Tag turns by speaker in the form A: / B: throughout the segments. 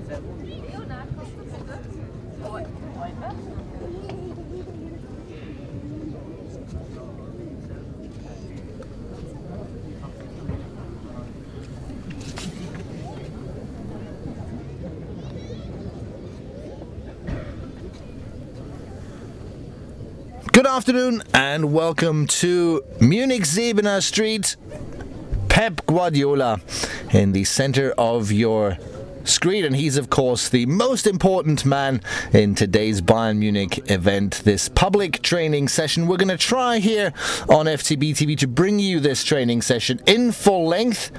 A: Good afternoon and welcome to Munich Sebener Street. Pep Guardiola in the center of your screen, and he's of course the most important man in today's Bayern Munich event, this public training session. We're going to try here on FTB TV to bring you this training session in full length.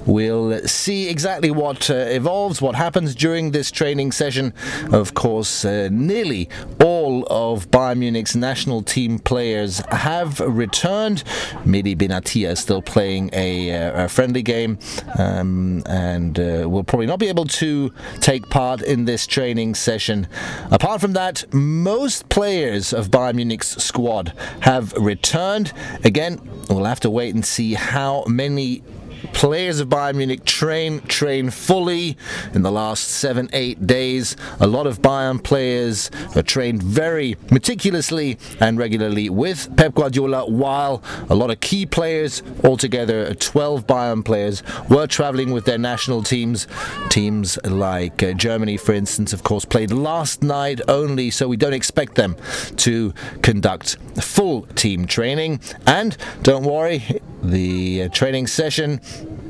A: We'll see exactly what evolves, what happens during this training session. Of course, nearly all of Bayern Munich's national team players have returned. Mehdi Benatia is still playing a friendly game and will probably not be able to take part in this training session. Apart from that, most players of Bayern Munich's squad have returned. Again, we'll have to wait and see how many players of Bayern Munich train fully in the last 7-8 days. A lot of Bayern players are trained very meticulously and regularly with Pep Guardiola, while a lot of key players, altogether 12 Bayern players, were traveling with their national teams. Teams like Germany, for instance, of course, played last night only, so we don't expect them to conduct full team training. And don't worry, the training session,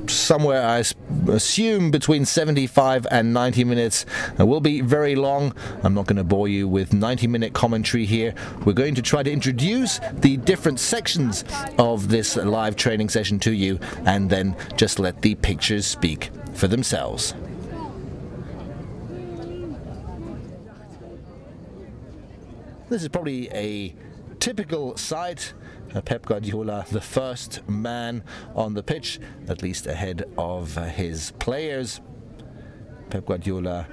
A: somewhere I assume between 75 and 90 minutes, will be very long. I'm not going to bore you with 90-minute commentary here. We're going to try to introduce the different sections of this live training session to you, and then just let the pictures speak for themselves. This is probably a typical sight. Pep Guardiola, the first man on the pitch, at least ahead of his players. Pep Guardiola,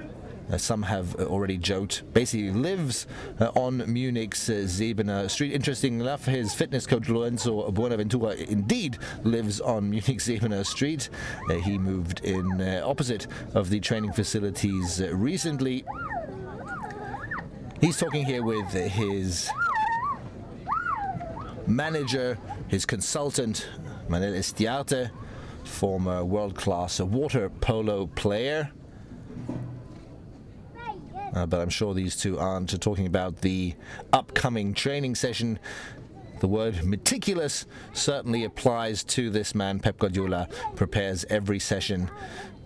A: some have already joked, basically lives on Munich's Sebener Street. Interesting enough, his fitness coach Lorenzo Buenaventura indeed lives on Munich's Sebener Street. He moved in opposite of the training facilities recently. He's talking here with his manager, his consultant, Manuel Estiarte, former world-class water polo player. But I'm sure these two aren't talking about the upcoming training session. The word meticulous certainly applies to this man. Pep Guardiola prepares every session,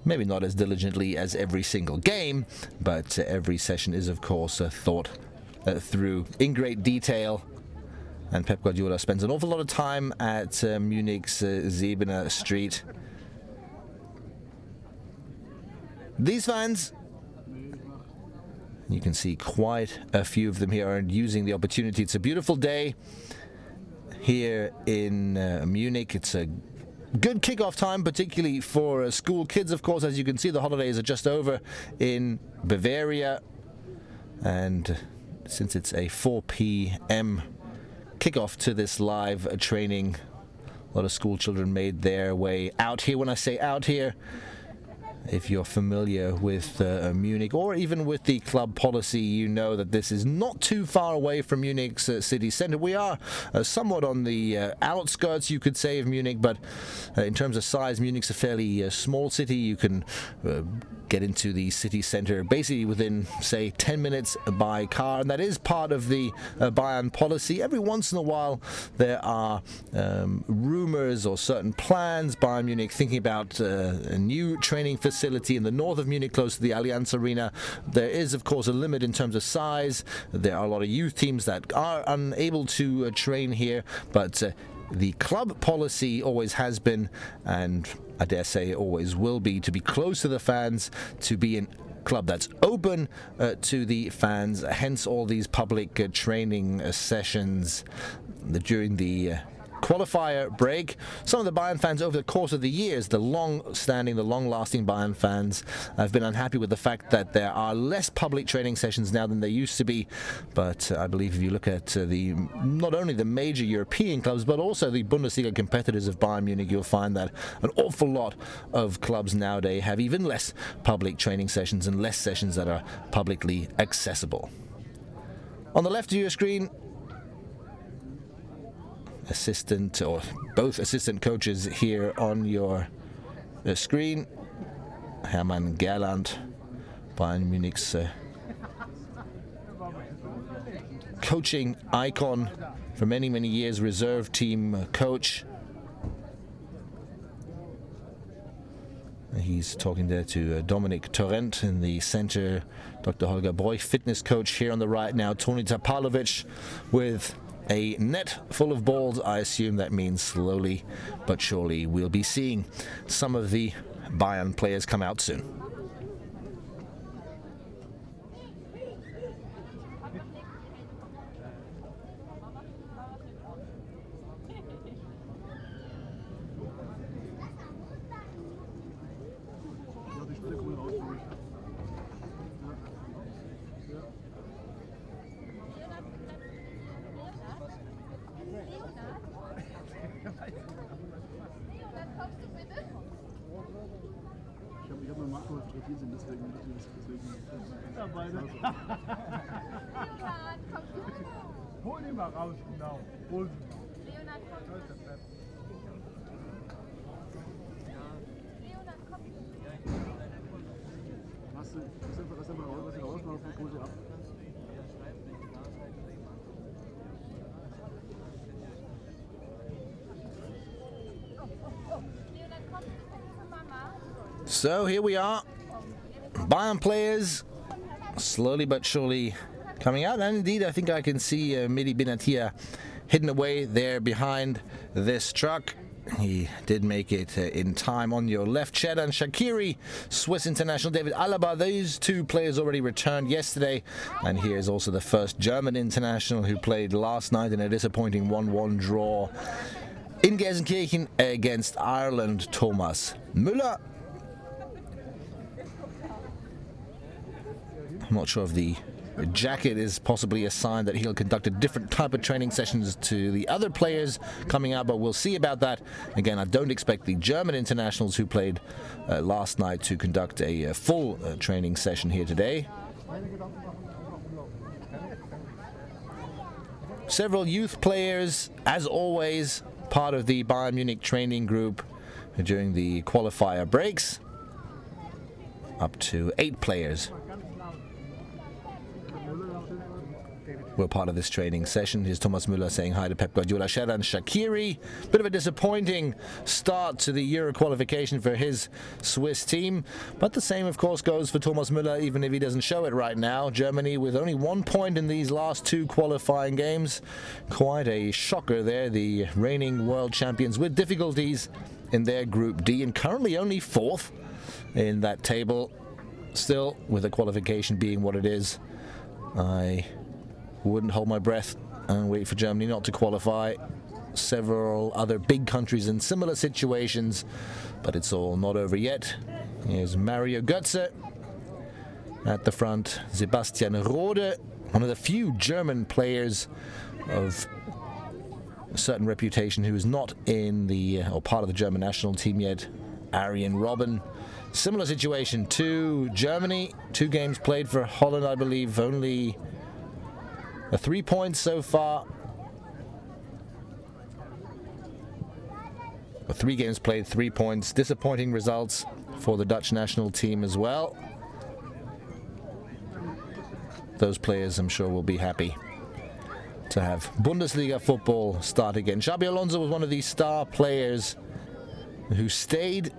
A: maybe not as diligently as every single game, but every session is of course thought through in great detail. And Pep Guardiola spends an awful lot of time at Munich's Sebener Street. These fans, you can see quite a few of them here, are using the opportunity. It's a beautiful day here in Munich. It's a good kickoff time, particularly for school kids, of course. As you can see, the holidays are just over in Bavaria. And since it's a 4 p.m. kickoff to this live training, a lot of school children made their way out here. When I say out here, if you're familiar with Munich or even with the club policy, you know that this is not too far away from Munich's city center. We are somewhat on the outskirts, you could say, of Munich, but in terms of size, Munich's a fairly small city. You can get into the city center basically within, say, 10 minutes by car, and that is part of the Bayern policy. Every once in a while there are rumors or certain plans. Bayern Munich thinking about a new training facility in the north of Munich, close to the Allianz Arena. There is of course a limit in terms of size. There are a lot of youth teams that are unable to train here, but the club policy always has been, and I dare say always will be, to be close to the fans, to be a club that's open to the fans. Hence all these public training sessions during the qualifier break. Some of the Bayern fans over the course of the years, the long-standing, the long-lasting Bayern fans, have been unhappy with the fact that there are less public training sessions now than there used to be. But I believe if you look at not only the major European clubs, but also the Bundesliga competitors of Bayern Munich, you'll find that an awful lot of clubs nowadays have even less public training sessions and less sessions that are publicly accessible. On the left of your screen, assistant or both assistant coaches here on your screen. Hermann Gerland, Bayern Munich's coaching icon for many, many years, reserve team coach. He's talking there to Dominik Torrent in the center. Dr. Holger Broich, fitness coach, here on the right now. Toni Tapalovic with a net full of balls. I assume that means slowly but surely we'll be seeing some of the Bayern players come out soon.
B: Ich habe mal Marco fotografiert, deswegen mittlerweile.
C: Leonard, kommst du?
D: Hol ihn mal raus, genau. Hol ihn.
C: Leonard, komm. Leonard, komm.
B: Lass mal rausmachen, hol sie ab.
C: Leonard, komm. Mama.
A: So here we are, Bayern players slowly but surely coming out, and indeed I think I can see Mehdi Benatia hidden away there behind this truck. He did make it in time. On your left, Xherdan Shaqiri, Swiss international, David Alaba. Those two players already returned yesterday. And here's also the first German international who played last night in a disappointing 1-1 draw in Gelsenkirchen against Ireland, Thomas Müller. I'm not sure if the jacket is possibly a sign that he'll conduct a different type of training sessions to the other players coming out, but we'll see about that. Again, I don't expect the German internationals who played last night to conduct a full training session here today. Several youth players, as always, part of the Bayern Munich training group during the qualifier breaks. Up to 8 players were part of this training session. Here's Thomas Müller saying hi to Pep Guardiola. Xherdan Shaqiri, bit of a disappointing start to the Euro qualification for his Swiss team, but the same of course goes for Thomas Müller, even if he doesn't show it right now. Germany with only 1 point in these last 2 qualifying games. Quite a shocker there, the reigning world champions with difficulties in their Group D, and currently only 4th in that table. Still, with the qualification being what it is, I wouldn't hold my breath and wait for Germany not to qualify. Several other big countries in similar situations, but it's all not over yet. Here's Mario Götze at the front. Sebastian Rode, one of the few German players of a certain reputation who is not in the or part of the German national team yet. Arjen Robben. Similar situation to Germany. 2 games played for Holland, I believe. Only 3 points so far. 3 games played, 3 points. Disappointing results for the Dutch national team as well. Those players, I'm sure, will be happy to have Bundesliga football start again. Xabi Alonso was one of these star players who stayed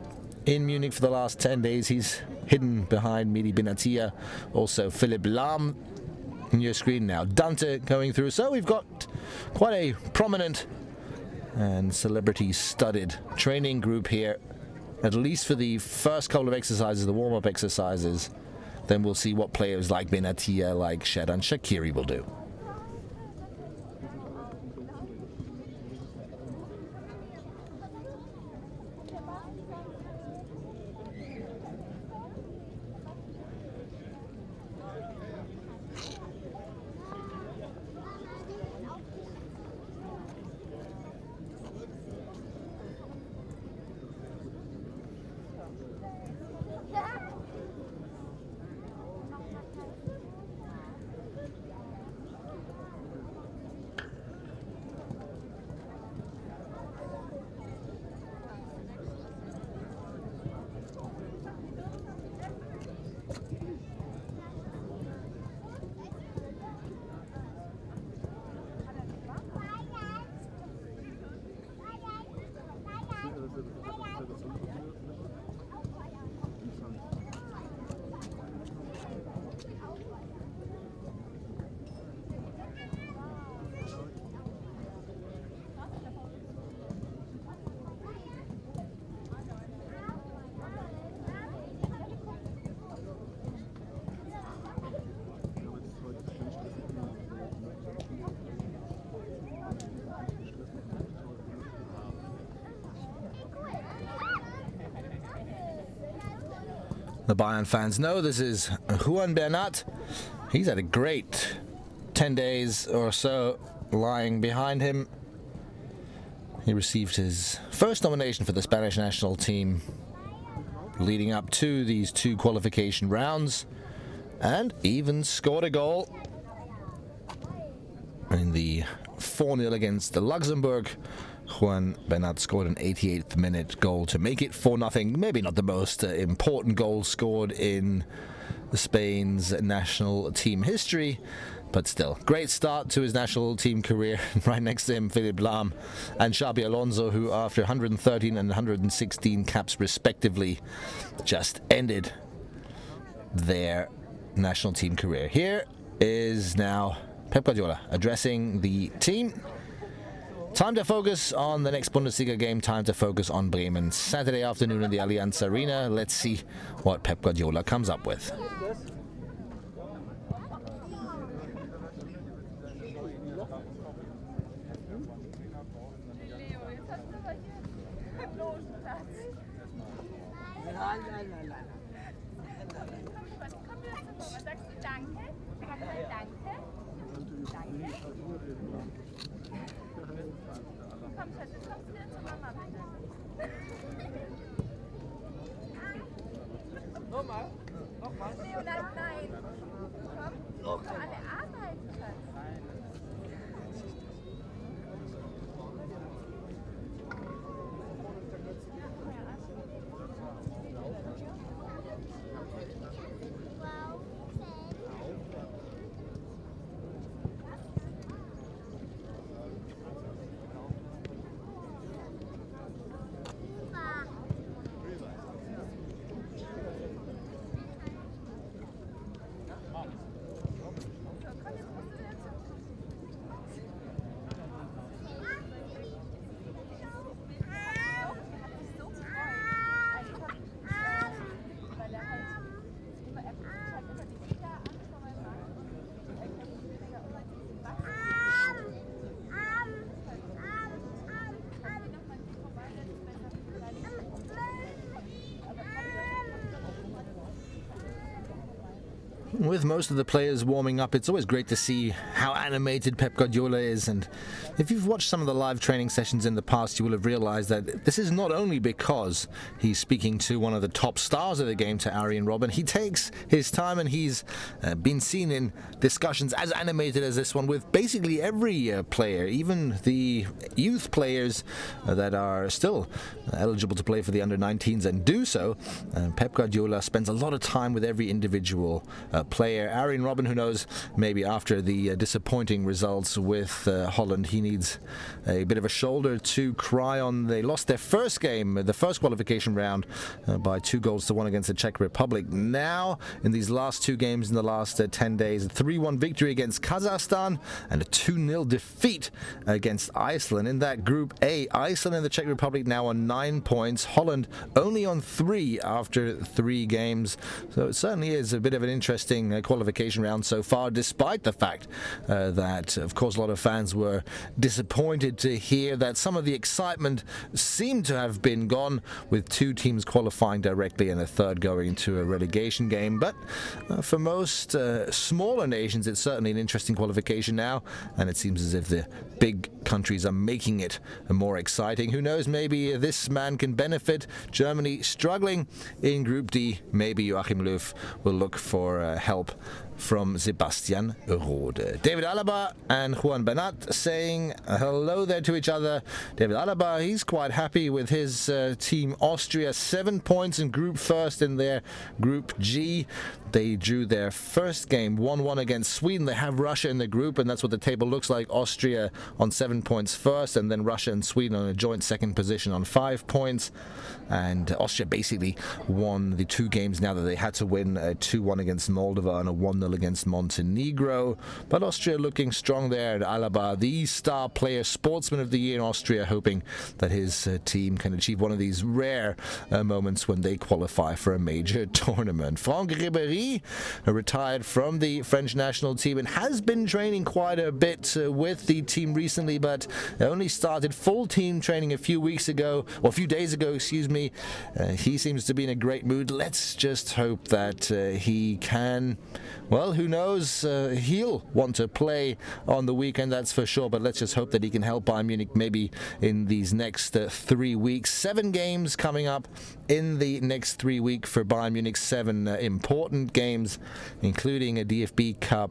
A: in Munich for the last 10 days. He's hidden behind Mehdi Benatia. Also Philipp Lahm on your screen now. Dante going through. So we've got quite a prominent and celebrity-studded training group here, at least for the first couple of exercises, the warm-up exercises. Then we'll see what players like Benatia, like Xherdan Shaqiri will do. the Bayern fans know, this is Juan Bernat. He's had a great 10 days or so lying behind him. He received his first nomination for the Spanish national team leading up to these 2 qualification rounds, and even scored a goal in the 4-0 against Luxembourg. Juan Bernat scored an 88th minute goal to make it 4-0. Maybe not the most important goal scored in Spain's national team history, but still, great start to his national team career. Right next to him, Philipp Lahm and Xabi Alonso, who after 113 and 116 caps respectively, just ended their national team career. Here is now Pep Guardiola addressing the team. Time to focus on the next Bundesliga game. Time to focus on Bremen Saturday afternoon in the Allianz Arena. Let's see what Pep Guardiola comes up with.
C: Was sagst du? Danke? Danke? Danke? Komm, Schatz, jetzt kommst du wieder zu Mama, bitte.
D: Nochmal?
C: Leonard, nein. Komm, du musst doch alle arbeiten, Schatz.
A: With most of the players warming up, it's always great to see how animated Pep Guardiola is. And if you've watched some of the live training sessions in the past, you will have realized that this is not only because he's speaking to one of the top stars of the game, to Arjen Robben. He takes his time, and he's been seen in discussions as animated as this one with basically every player, even the youth players that are still eligible to play for the under-19s and do so. Pep Guardiola spends a lot of time with every individual player. Arjen Robben, who knows, maybe after the disappointing results with Holland, he needs a bit of a shoulder to cry on. They lost their first game, the first qualification round, by 2-1 against the Czech Republic. Now, in these last 2 games in the last 10 days, a 3-1 victory against Kazakhstan and a 2-0 defeat against Iceland. In that Group A, Iceland and the Czech Republic now on 9 points. Holland only on 3 after 3 games. So it certainly is a bit of an interesting qualification round so far, despite the fact that, of course, a lot of fans were disappointed to hear that some of the excitement seemed to have been gone, with 2 teams qualifying directly and a third going into a relegation game. But for most smaller nations, it's certainly an interesting qualification now, and it seems as if the big countries are making it more exciting. Who knows, maybe this man can benefit. Germany struggling in Group D. Maybe Joachim Löw will look for help from Sebastian Rode. David Alaba and Juan Bernat saying hello there to each other. David Alaba, he's quite happy with his team Austria. 7 points in Group First in their Group G. They drew their first game 1-1 against Sweden. They have Russia in the group, and that's what the table looks like. Austria on 7 points first, and then Russia and Sweden on a joint second position on 5 points. And Austria basically won the 2 games now that they had to win, a 2-1 against Moldova and a 1-0 1-0 against Montenegro. But Austria looking strong there. Alaba, the star player, sportsman of the year in Austria, hoping that his team can achieve one of these rare moments when they qualify for a major tournament. Franck Ribéry retired from the French national team and has been training quite a bit with the team recently, but only started full team training a few days ago, excuse me. He seems to be in a great mood. Let's just hope that he can, well, who knows, he'll want to play on the weekend, that's for sure, but let's just hope that he can help Bayern Munich maybe in these next 3 weeks. 7 games coming up in the next 3 weeks for Bayern Munich, 7 important games, including a DFB Cup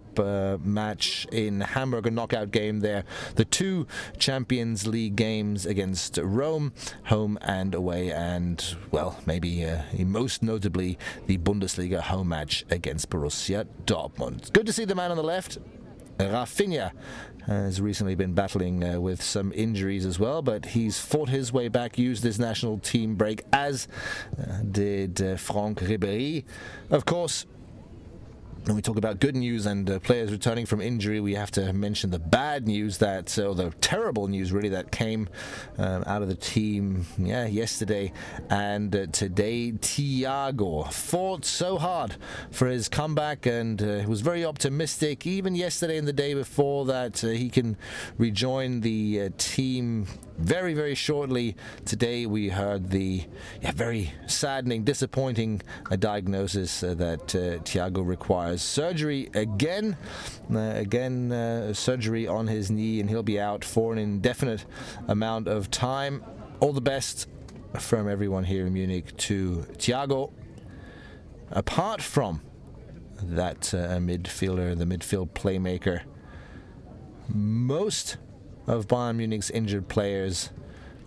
A: match in Hamburg, a knockout game there, the 2 Champions League games against Rome, home and away, and, well, maybe most notably the Bundesliga home match against Borussia Dortmund. Good to see the man on the left. Rafinha has recently been battling with some injuries as well, but he's fought his way back, used this national team break, as did Franck Ribéry. Of course, when we talk about good news and players returning from injury, we have to mention the bad news that, or the terrible news really, that came out of the team yesterday and today. Thiago fought so hard for his comeback and was very optimistic even yesterday and the day before that he can rejoin the team very, very shortly. Today we heard the very saddening, disappointing diagnosis that Thiago requires surgery again. Surgery on his knee, and he'll be out for an indefinite amount of time. All the best from everyone here in Munich to Thiago. Apart from that midfielder, the midfield playmaker, most of Bayern Munich's injured players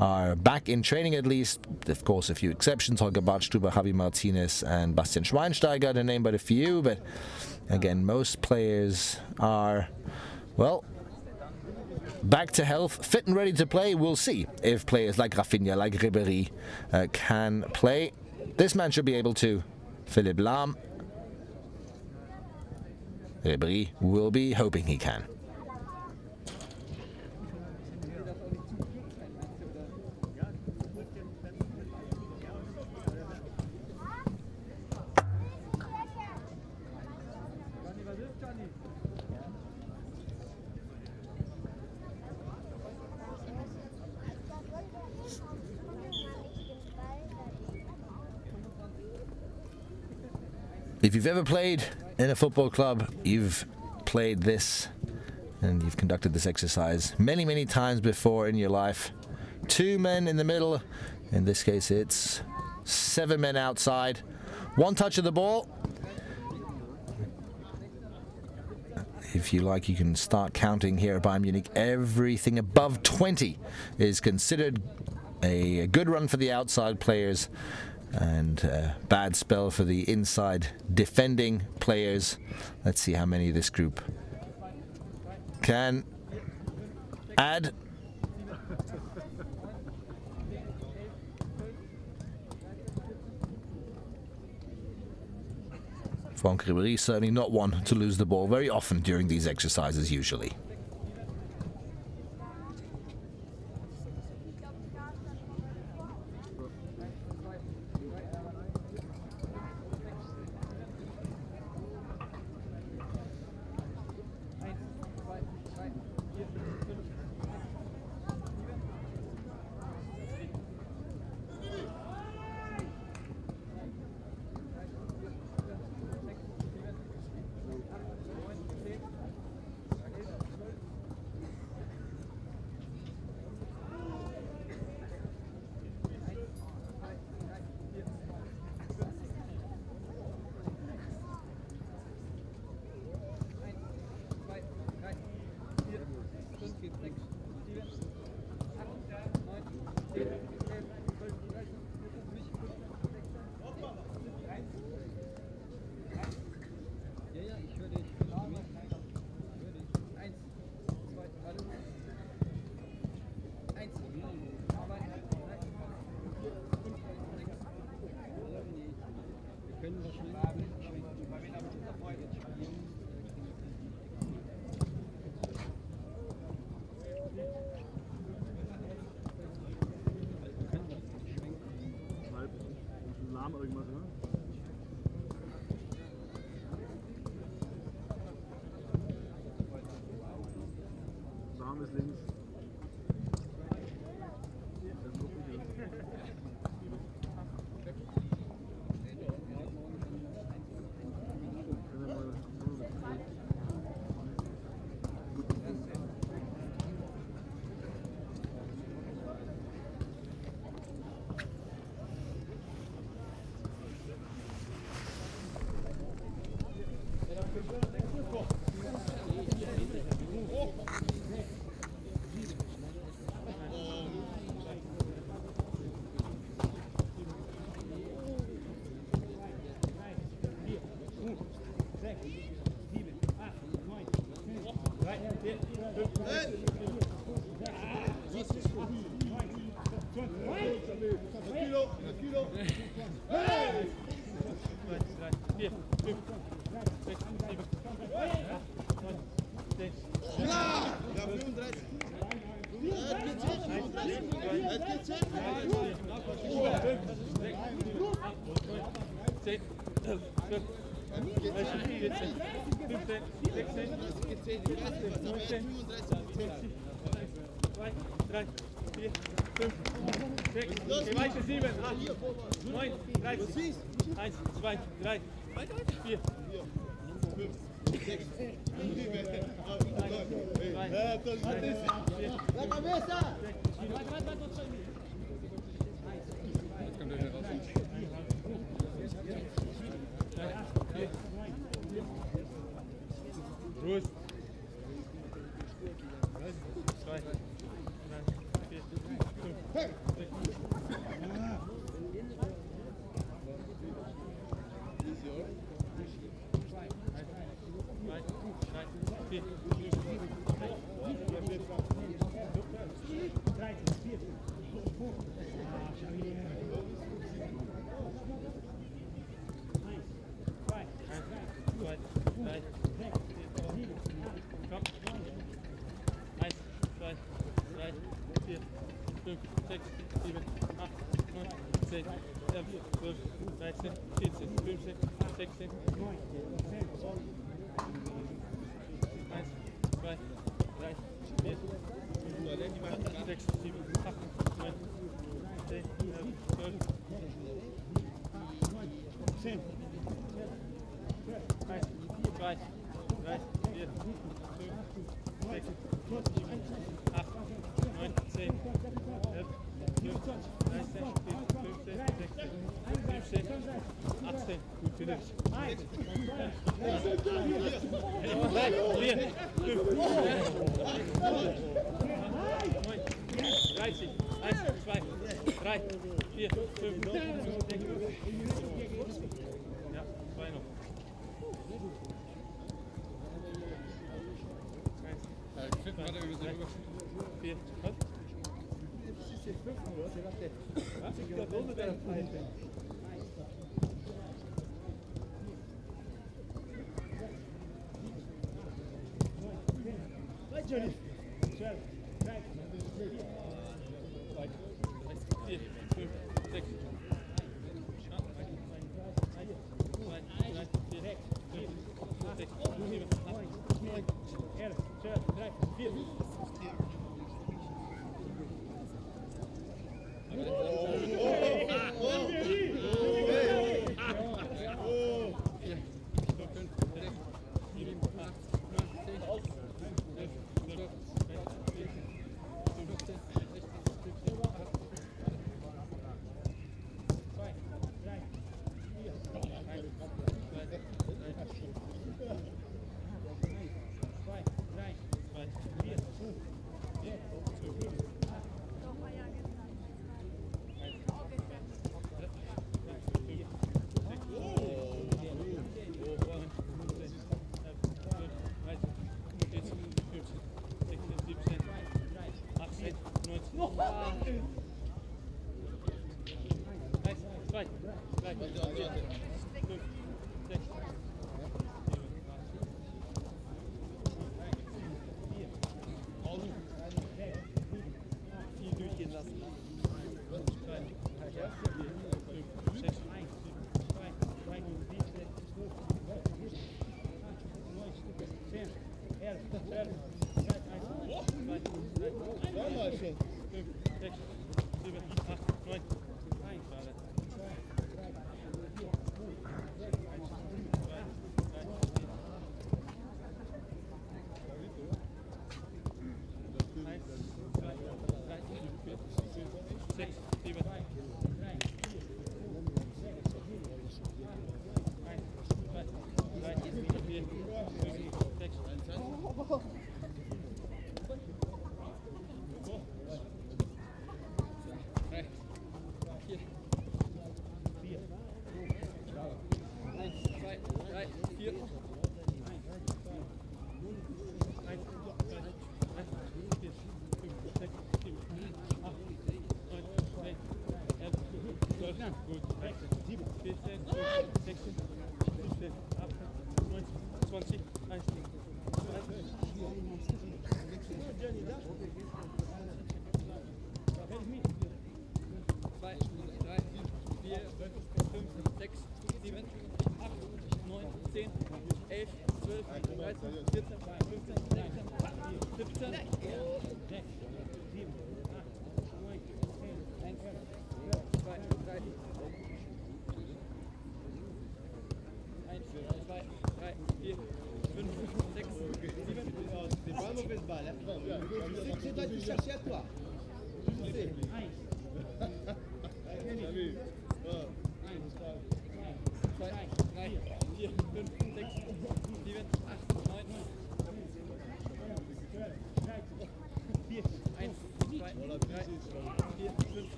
A: are back in training, at least. Of course, a few exceptions: Holger Badstuber, Javi Martinez and Bastian Schweinsteiger, to name but a few. But again, most players are, well, back to health, fit and ready to play. We'll see if players like Rafinha, like Ribéry can play. This man should be able to. Philipp Lahm. Ribéry will be hoping he can. If you've ever played in a football club, you've played this and you've conducted this exercise many, many times before in your life. 2 men in the middle. In this case, it's 7 men outside. 1 touch of the ball. If you like, you can start counting here at Bayern Munich. Everything above 20 is considered a good run for the outside players, and bad spell for the inside defending players. Let's see how many this group can add. Franck Ribéry certainly not one to lose the ball very often during these exercises usually.
E: 4.
D: C'est toi qui cherchais à toi.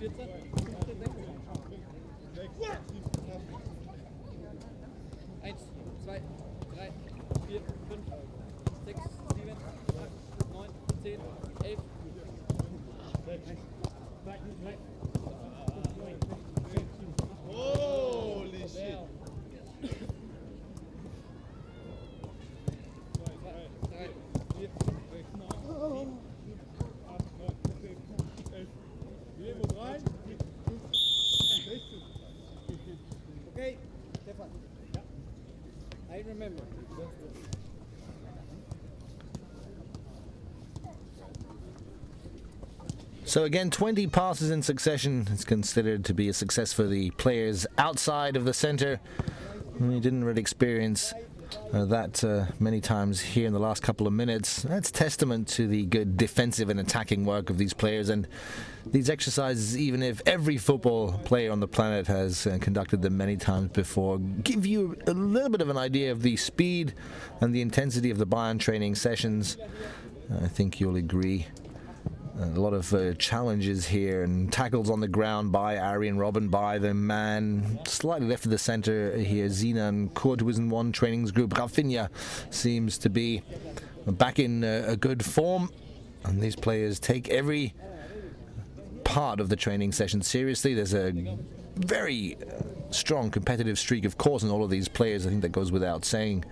D: Je sais.
A: 'So again, 20 passes in succession is considered to be a success for the players outside of the center. We didn't really experience that many times here in the last couple of minutes. That's testament to the good defensive and attacking work of these players. And these exercises, even if every football player on the planet has conducted them many times before, give you a little bit of an idea of the speed and the intensity of the Bayern training sessions. I think you'll agree. A lot of challenges here and tackles on the ground by Arjen Robben, by the man slightly left of the center here, Sinan Kurt, who was in one trainings group. Rafinha seems to be back in a good form, and these players take every part of the training session seriously. There's a very strong competitive streak, of course, in all of these players. I think that goes without saying.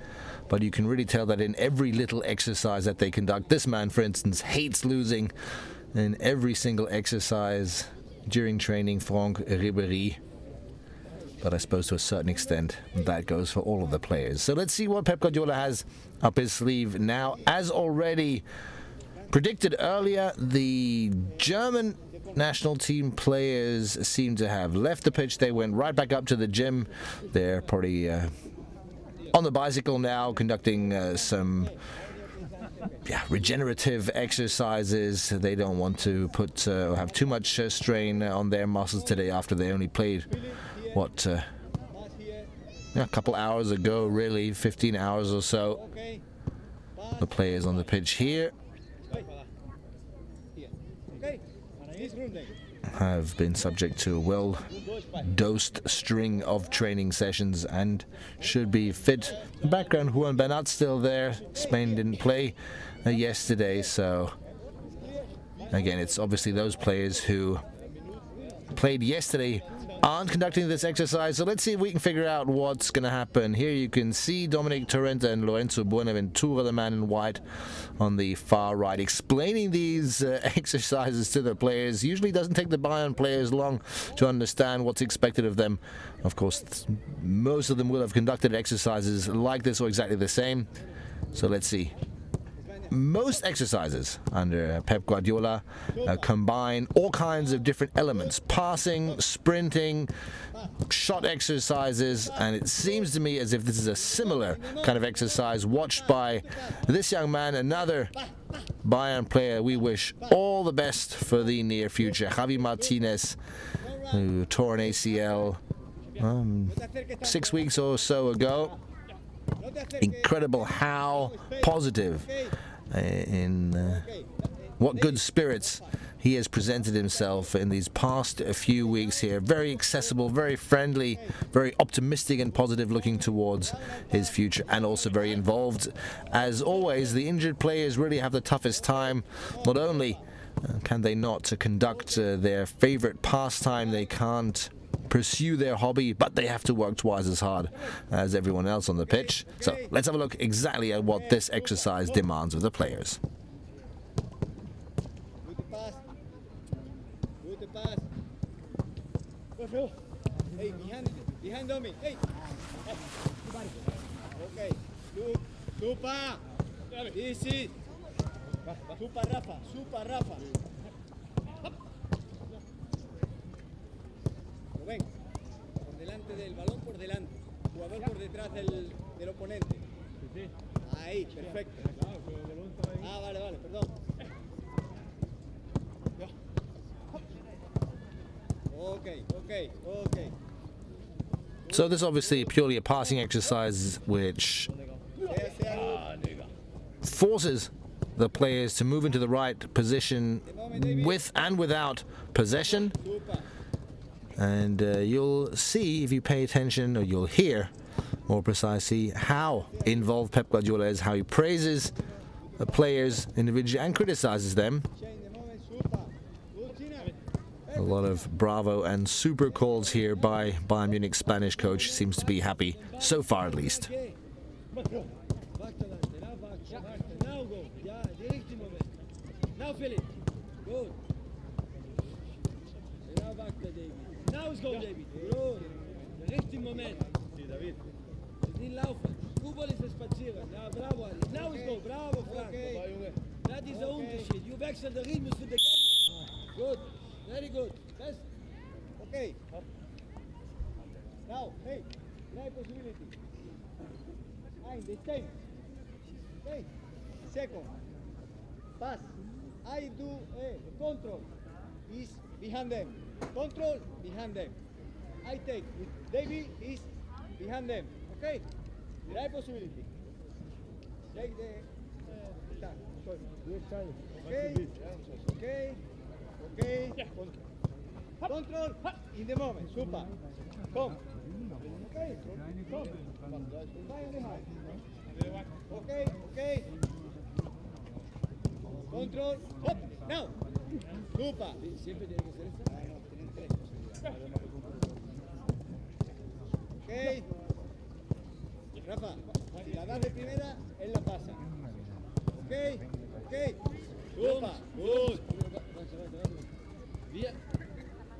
A: But you can really tell that in every little exercise that they conduct. This man, for instance, hates losing in every single exercise during training, Franck Ribéry. But I suppose to a certain extent that goes for all of the players. So let's see what Pep Guardiola has up his sleeve now. As already predicted earlier, the German national team players seem to have left the pitch. They went right back up to the gym. They're probably on the bicycle now, conducting some regenerative exercises. They don't want to put have too much strain on their muscles today after they only played what a couple hours ago, really 15 hours or so. The players on the pitch here have been subject to a well-dosed string of training sessions and should be fit. In the background, Juan Bernat's still there. Spain didn't play yesterday, so again, it's obviously those players who played yesterday aren't conducting this exercise. So let's see if we can figure out what's going to happen. Here you can see Dominic Torrente and Lorenzo Buenaventura, the man in white, on the far right, explaining these exercises to the players. Usually doesn't take the Bayern players long to understand what's expected of them. Of course, most of them will have conducted exercises like this or exactly the same. So let's see. Most exercises under Pep Guardiola combine all kinds of different elements: passing, sprinting, shot exercises, and it seems to me as if this is a similar kind of exercise watched by this young man, another Bayern player we wish all the best for the near future, Javi Martinez, who tore an ACL 6 weeks or so ago. Incredible how positive in what good spirits he has presented himself in these past few weeks here. Very accessible, very friendly, very optimistic and positive, looking towards his future, and also very involved. As always, the injured players really have the toughest time. Not only can they not conduct their favorite pastime, they can't pursue their hobby, but they have to work twice as hard as everyone else on the pitch. So let's have a look exactly at what this exercise demands of the players.
D: Good pass. Hey, behind me. Hey. Okay. Super. Easy. Super Rafa. Lo ven. Por delante del balón, por delante. Jugador por detrás del oponente. Ahí, perfecto. Ah, vale, perdón. Okay.
A: So this is obviously purely a passing exercise which forces the players to move into the right position with and without possession. And you'll see, if you pay attention, or you'll hear more precisely, how involved Pep Guardiola is, how he praises the players individually and criticizes them. A lot of bravo and super calls here by Bayern Munich Spanish coach. Seems to be happy so far, at least.
D: Now Philip, good. Now is go, David. Good. Der richtige Moment. Nicht laufen. Fußball ist spazieren. Ja, bravo, Ali. Now is go. Bravo, Frank. Das ist der Unterschied. You wechseln den Rhythmus für den Gegner. Good. Very good. Best. Okay. Now, hey. Play possibility. The same. Okay. Second. Pass. I do control. Is behind them. Control behind them. I take. David is behind them. Okay. Right possibility. Take the. Okay. Control in the moment. Super. Come. Okay. Come. Okay. Control. Hop. Now. Super. Siempre tiene que ser esta. Ok. Rafa, si la das de primera, él la pasa. Ok. Super. Gut.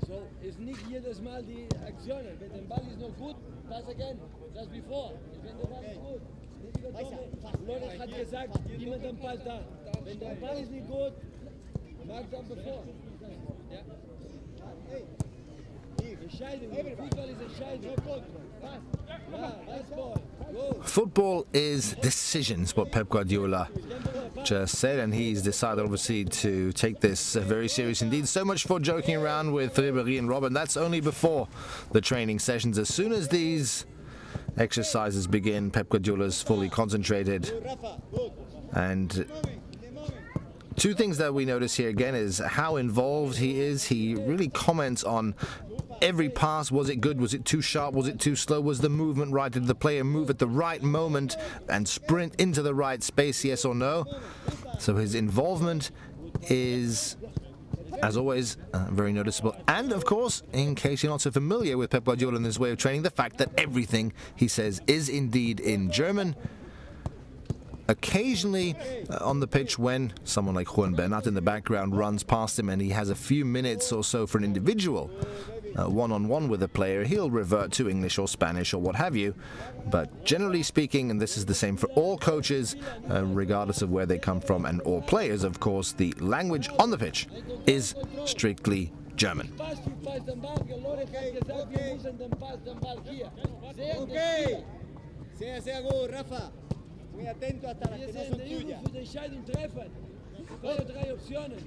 D: So, ist nicht jedes Mal die Aktionen. Wenn der Ball ist noch gut, pass again. Just before. Wenn der Ball ist gut. Lorenz hat gesagt, immer den Ball da. Wenn der Ball ist nicht gut, mag dann bevor. Ja. Hey. Entscheidung. Fußball ist Entscheidung.
A: Football is decisions, what Pep Guardiola just said, and he's decided obviously to take this very serious indeed. So much for joking around with Ribéry and Robben. That's only before the training sessions. As soon as these exercises begin, Pep Guardiola is fully concentrated. And two things that we notice here again is how involved he is. He really comments on every pass. Was it good? Was it too sharp? Was it too slow? Was the movement right? Did the player move at the right moment and sprint into the right space, yes or no? So his involvement is, as always, very noticeable. And of course, in case you're not so familiar with Pep Guardiola and his way of training, the fact that everything he says is indeed in German. Occasionally on the pitch, when someone like Juan Bernat in the background runs past him and he has a few minutes or so for an individual one-on-one with a player, he'll revert to English or Spanish or what have you. But generally speaking, and this is the same for all coaches, regardless of where they come from, and all players, of course, the language on the pitch is strictly German.
D: Okay. Sehr gut, Rafa. Muy atento hasta las que no son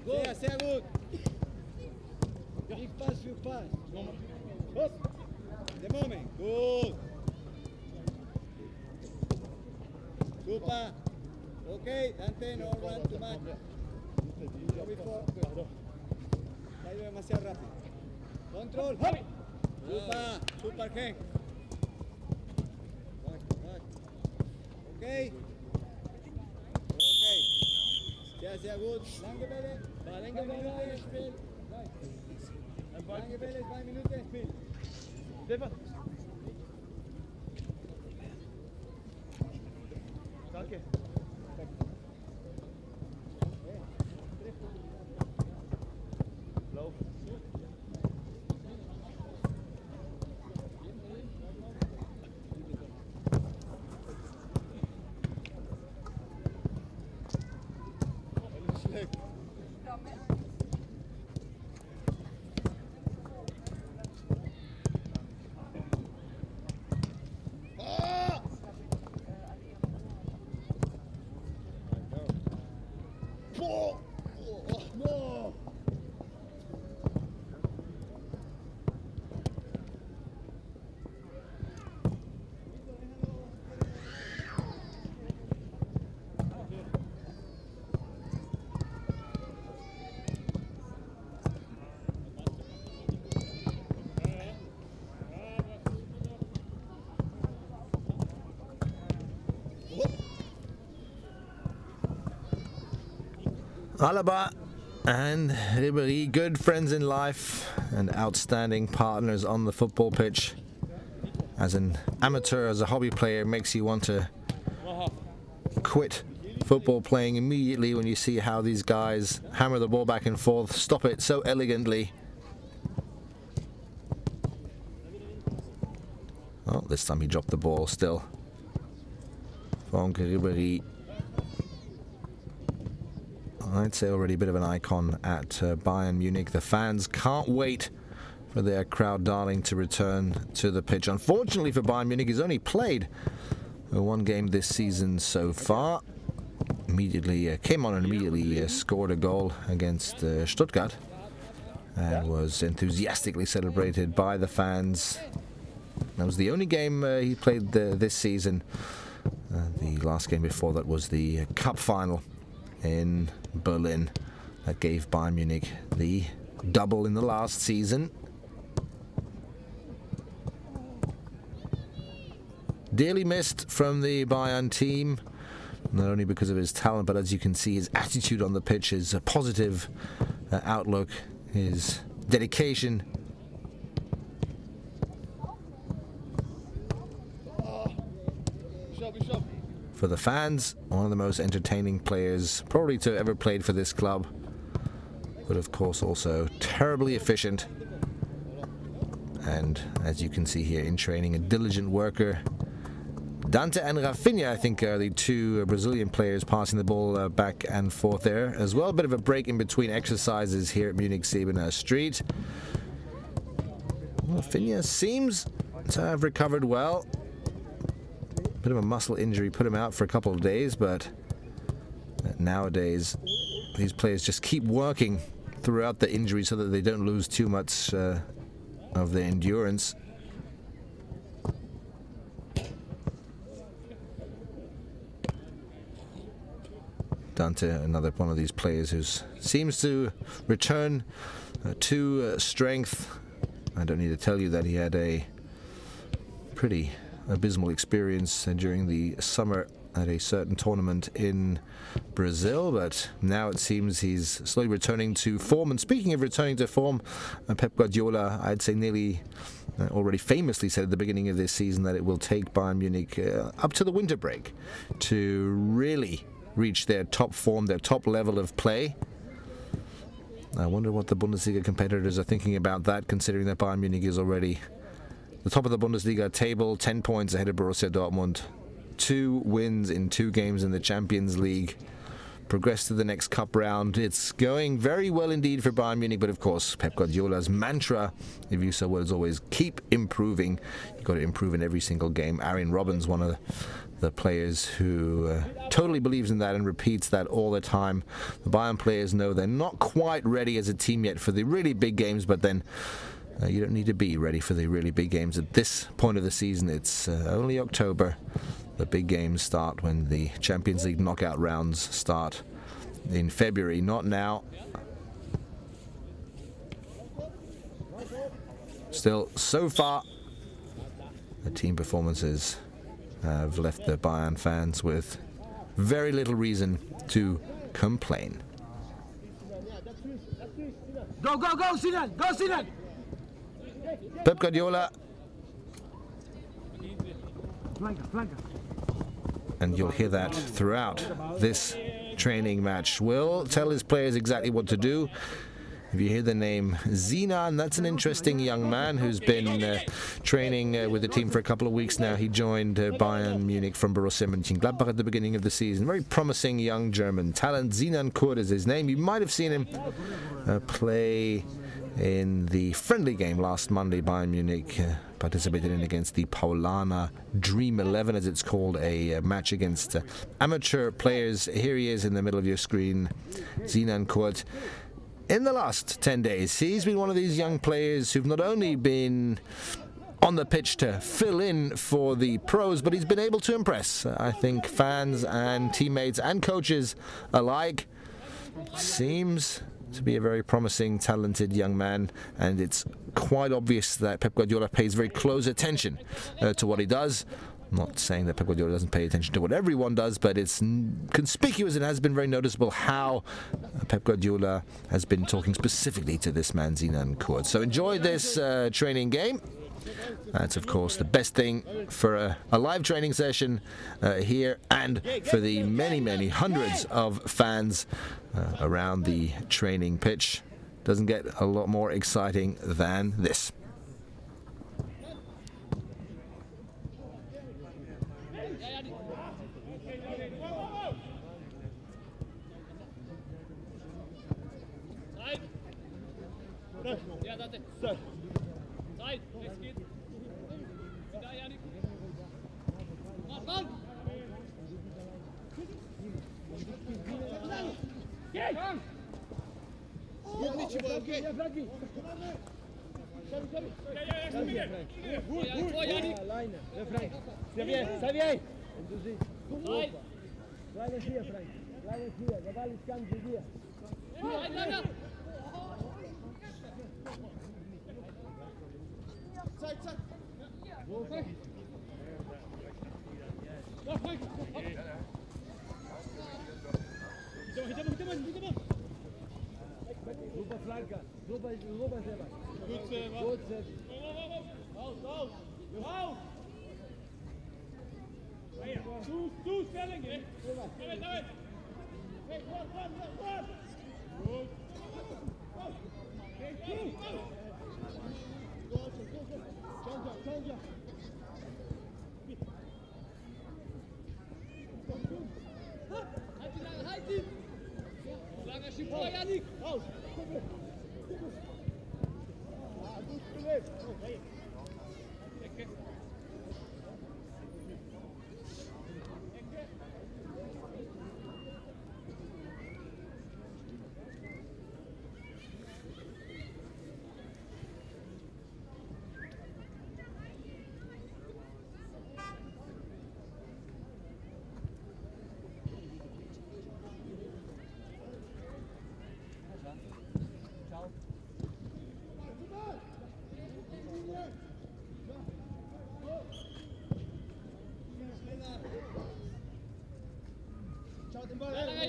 D: tuyas. Sehr gut. Big pass für Pass. Hop. The moment. Good. Super. Okay, Dante, no run too much. Go before. Ha ido demasiado rápido. Control. Hop. Super, Ken. Okay. Sehr gut. Lange Bälle. Lange Bälle, Spiel. Lange Bälle, 2 Minuten, Spiel.
B: Stefan. Danke. Lauf.
A: Alaba and Ribéry, good friends in life and outstanding partners on the football pitch. As an amateur, as a hobby player, it makes you want to quit football playing immediately when you see how these guys hammer the ball back and forth, stop it so elegantly. Oh, this time he dropped the ball still. Franck Ribéry, I'd say already a bit of an icon at Bayern Munich. The fans can't wait for their crowd darling to return to the pitch. Unfortunately for Bayern Munich, he's only played one game this season so far. Immediately came on and immediately scored a goal against Stuttgart and was enthusiastically celebrated by the fans. That was the only game he played this season. The last game before that was the cup final in Berlin that gave Bayern Munich the double in the last season. Dearly missed from the Bayern team, not only because of his talent, but as you can see, his attitude on the pitch, his positive outlook, his dedication. For the fans, one of the most entertaining players probably to have ever played for this club, but of course also terribly efficient. And as you can see here in training, a diligent worker. Dante and Rafinha, I think, are the two Brazilian players passing the ball back and forth there as well. A bit of a break in between exercises here at Munich Siebener Street. Rafinha seems to have recovered well. Bit of a muscle injury put him out for a couple of days, but nowadays these players just keep working throughout the injury so that they don't lose too much of their endurance. Dante, another one of these players who seems to return to strength. I don't need to tell you that he had a pretty abysmal experience during the summer at a certain tournament in Brazil, but now it seems he's slowly returning to form. And speaking of returning to form, Pep Guardiola, I'd say nearly already famously said at the beginning of this season that it will take Bayern Munich up to the winter break to really reach their top form, their top level of play. I wonder what the Bundesliga competitors are thinking about that, considering that Bayern Munich is already the top of the Bundesliga table, 10 points ahead of Borussia Dortmund. 2 wins in 2 games in the Champions League. Progress to the next cup round. It's going very well indeed for Bayern Munich, but of course, Pep Guardiola's mantra, if you so will, is always keep improving. You've got to improve in every single game. Arjen Robben's one of the players who totally believes in that and repeats that all the time. The Bayern players know they're not quite ready as a team yet for the really big games, but then you don't need to be ready for the really big games at this point of the season. It's only October. The big games start when the Champions League knockout rounds start in February, not now. Still, so far, the team performances have left the Bayern fans with very little reason to complain.
D: Go, go, go, Sinan! Go, Sinan!
A: Pep Guardiola And you'll hear that throughout this training match. Will tell his players exactly what to do. If you hear the name Sinan, that's an interesting young man who's been training with the team for a couple of weeks now. He joined Bayern Munich from Borussia Mönchengladbach at the beginning of the season. Very promising young German talent. Sinan Kurt is his name. You might have seen him play in the friendly game last Monday. Bayern Munich participated in against the Paulaner Dream 11, as it's called, a match against amateur players. Here he is in the middle of your screen, Sinan Kurt. In the last 10 days, he's been one of these young players who've not only been on the pitch to fill in for the pros, but he's been able to impress, I think, fans and teammates and coaches alike. Seems to be a very promising, talented young man, and it's quite obvious that Pep Guardiola pays very close attention to what he does. I'm not saying that Pep Guardiola doesn't pay attention to what everyone does, but it's conspicuous and has been very noticeable how Pep Guardiola has been talking specifically to this man, Sinan Kurt. So enjoy this training game. That's, of course, the best thing for a live training session here, and for the many, many hundreds of fans around the training pitch. Doesn't get a lot more exciting than this.
D: Ja, dat is. Zeit, rechts geht. Da, Janik. Mann! Geh! Gut, nicht über, okay. Ja, Frankie. Ja, Janik. Alleine. Ja, Frank. Xavier. Und du siehst. Zeit. Bleib hier, Frank. Bleib hier. Der Ball ist ganz hier. Ja, Zack, zack. Wo, Frank? Ja, Frank. Hinter. Super Flanker. Super selber. Gut selber. Gut selber. Raus. Raus. Du, Stelling. Damit. Hey, vor. Gut. Change. Halt ihn! Langer Schiff vor, Janik! Raus! Gut gelegt! Ecke!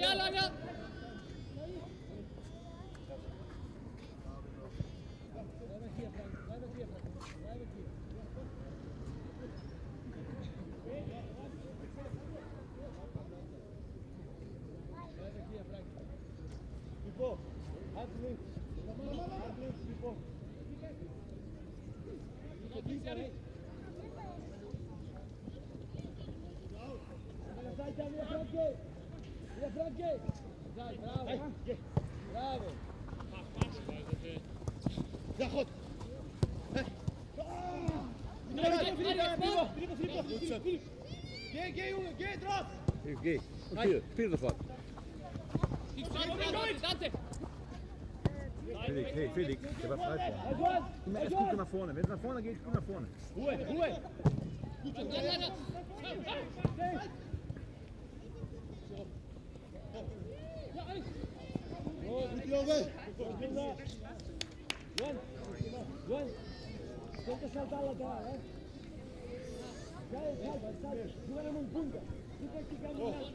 D: Ja, langer! Frankie! Bravo! Ja, goed! Geh, jongen, geh, drauf! Geh, spiel sofort! Felix, der war frei vorne. Jetzt guck nach vorne, wenn es nach vorne geht, guck nach vorne. Ruhe! Tenta saltar lateral, ¿eh? Sale. Juega en un punto. Tú practicando más.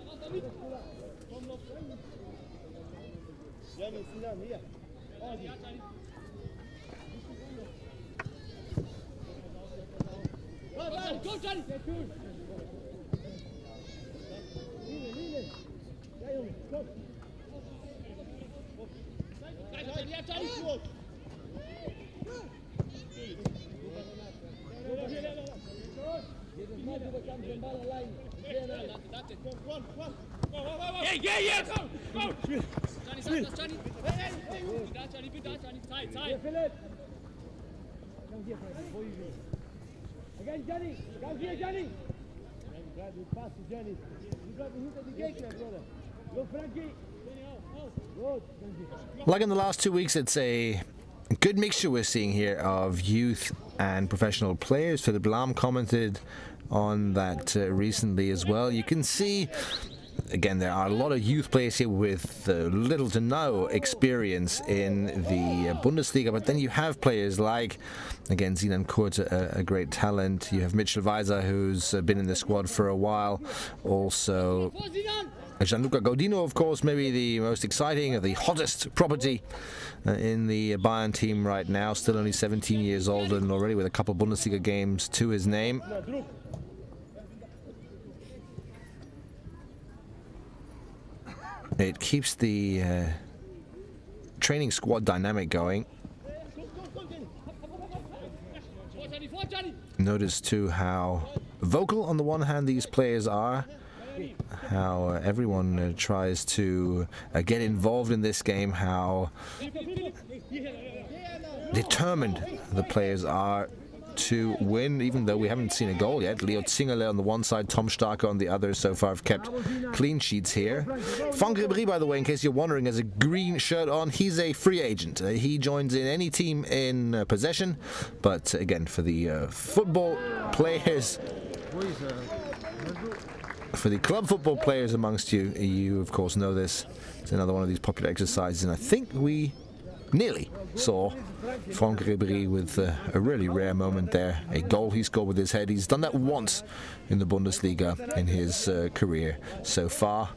D: Ya me Sinan, mira. Go, Johnny! Jedes Mal, du bekommst den Ball allein. Yeah! Go! Johnny, sag das, Johnny. Da, Johnny, bitte, Johnny. Zeit. Philipp. Komm hier, again, Johnny. Komm hier, Johnny. Du passt, Johnny. Du bleibst hinter die Gegner, Bruder. Go, Frankie.
A: Like in the last 2 weeks, it's a good mixture we're seeing here of youth and professional players. Philipp Lahm commented on that recently as well. You can see, again, there are a lot of youth players here with little to no experience in the Bundesliga, but then you have players like, again, Sinan Kurt, a great talent. You have Mitchell Weiser, who's been in the squad for a while. Also, Gianluca Gaudino, of course, maybe the most exciting, the hottest property in the Bayern team right now. Still only 17 years old and already with a couple Bundesliga games to his name. It keeps the training squad dynamic going. Notice too how vocal on the one hand these players are, how everyone tries to get involved in this game, how determined the players are to win, even though we haven't seen a goal yet. Leo Zingerle on the one side, Tom Starke on the other. So far have kept clean sheets here. Franck Ribéry, by the way, in case you're wondering, has a green shirt on. He's a free agent. He joins in any team in possession. But again, for the football players, for the club football players amongst you, you of course know this. It's another one of these popular exercises, and I think we nearly saw Franck Ribéry with a really rare moment there. A goal he scored with his head. He's done that once in the Bundesliga in his career so far.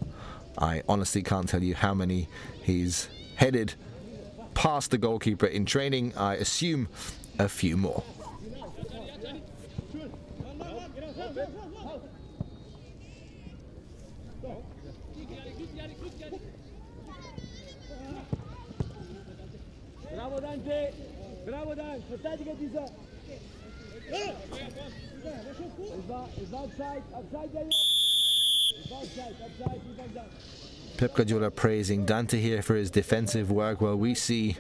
A: I honestly can't tell you how many he's headed past the goalkeeper in training. I assume a few more.
D: Bravo, Dante! Bravo, Dante! Verteidiger dieser! Es war Zeit,
A: Pep Guardiola praising Dante here for his defensive work, while we see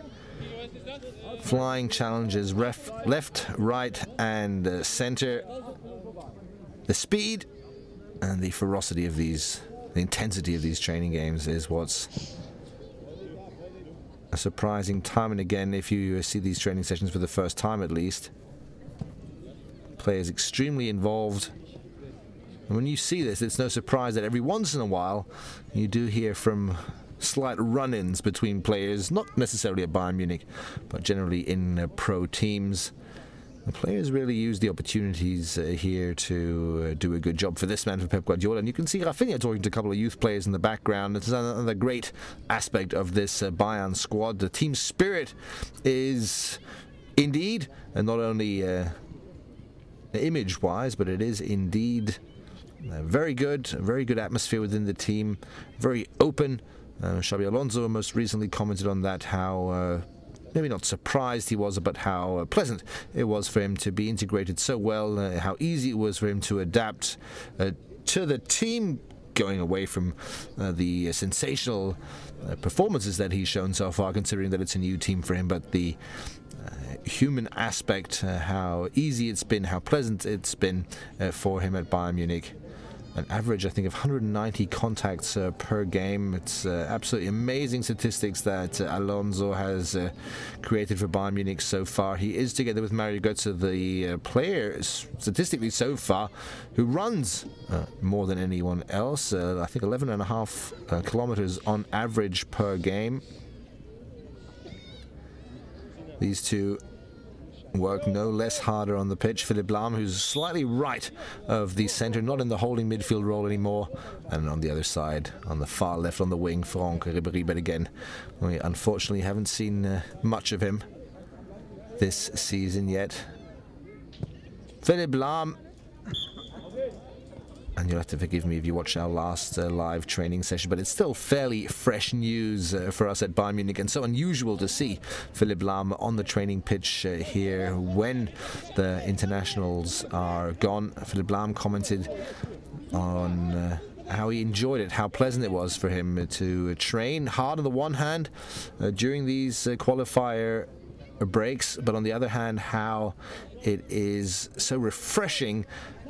A: flying challenges left, right and center. The speed and the ferocity of these, the intensity of these training games is what's a surprising time and again if you see these training sessions for the first time at least. Players extremely involved. And when you see this, it's no surprise that every once in a while you do hear from slight run-ins between players, not necessarily at Bayern Munich, but generally in pro teams. The players really use the opportunities here to do a good job for this man, for Pep Guardiola. And you can see Rafinha talking to a couple of youth players in the background. It's another great aspect of this Bayern squad. The team spirit is indeed, and not only image-wise, but it is indeed very good atmosphere within the team, very open. Xabi Alonso most recently commented on that, how maybe not surprised he was, but how pleasant it was for him to be integrated so well, how easy it was for him to adapt to the team, going away from the sensational performances that he's shown so far, considering that it's a new team for him, but the human aspect, how easy it's been, how pleasant it's been for him at Bayern Munich. An average, I think, of 190 contacts per game. It's absolutely amazing statistics that Alonso has created for Bayern Munich so far. He is, together with Mario Götze, the player statistically so far who runs more than anyone else. I think 11.5 kilometers on average per game. These two work no less harder on the pitch. Philipp Lahm, who's slightly right of the centre, not in the holding midfield role anymore, and on the other side, on the far left on the wing, Franck Ribéry. But again, we unfortunately haven't seen much of him this season yet. Philipp Lahm and you'll have to forgive me if you watched our last live training session, but it's still fairly fresh news for us at Bayern Munich, and so unusual to see Philipp Lahm on the training pitch here when the internationals are gone. Philipp Lahm commented on how he enjoyed it, how pleasant it was for him to train hard on the one hand during these qualifier breaks, but on the other hand, how it is so refreshing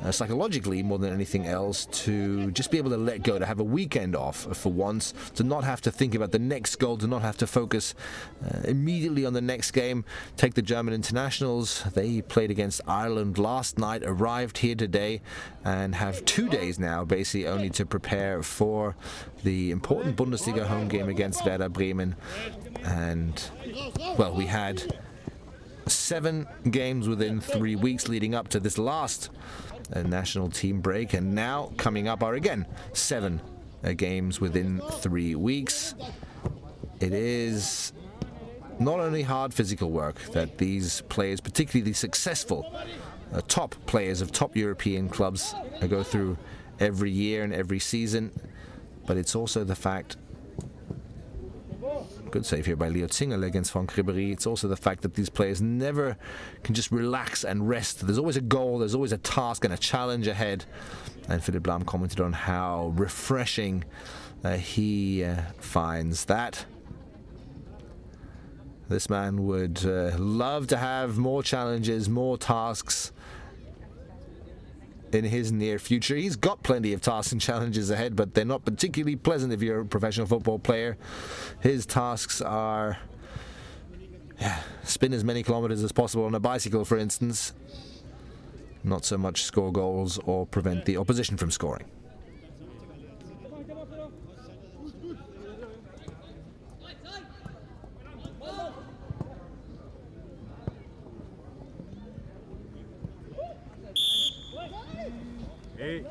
A: psychologically more than anything else to just be able to let go, to have a weekend off for once, to not have to think about the next goal, to not have to focus immediately on the next game. Take the German internationals. They played against Ireland last night, arrived here today, and have 2 days now basically only to prepare for the important Bundesliga home game against Werder Bremen. And, well, we had 7 games within 3 weeks leading up to this last national team break, and now coming up are again 7 games within 3 weeks. It is not only hard physical work that these players, particularly the successful top players of top European clubs, go through every year and every season, but it's also the fact, good save here by Leo Zingel against Franck Ribéry, it's also the fact that these players never can just relax and rest. There's always a goal, there's always a task and a challenge ahead. And Philipp Lahm commented on how refreshing he finds that. This man would love to have more challenges, more tasks in his near future. He's got plenty of tasks and challenges ahead, but they're not particularly pleasant if you're a professional football player. His tasks are spin as many kilometers as possible on a bicycle, for instance. Not so much score goals or prevent the opposition from scoring.
B: Hey.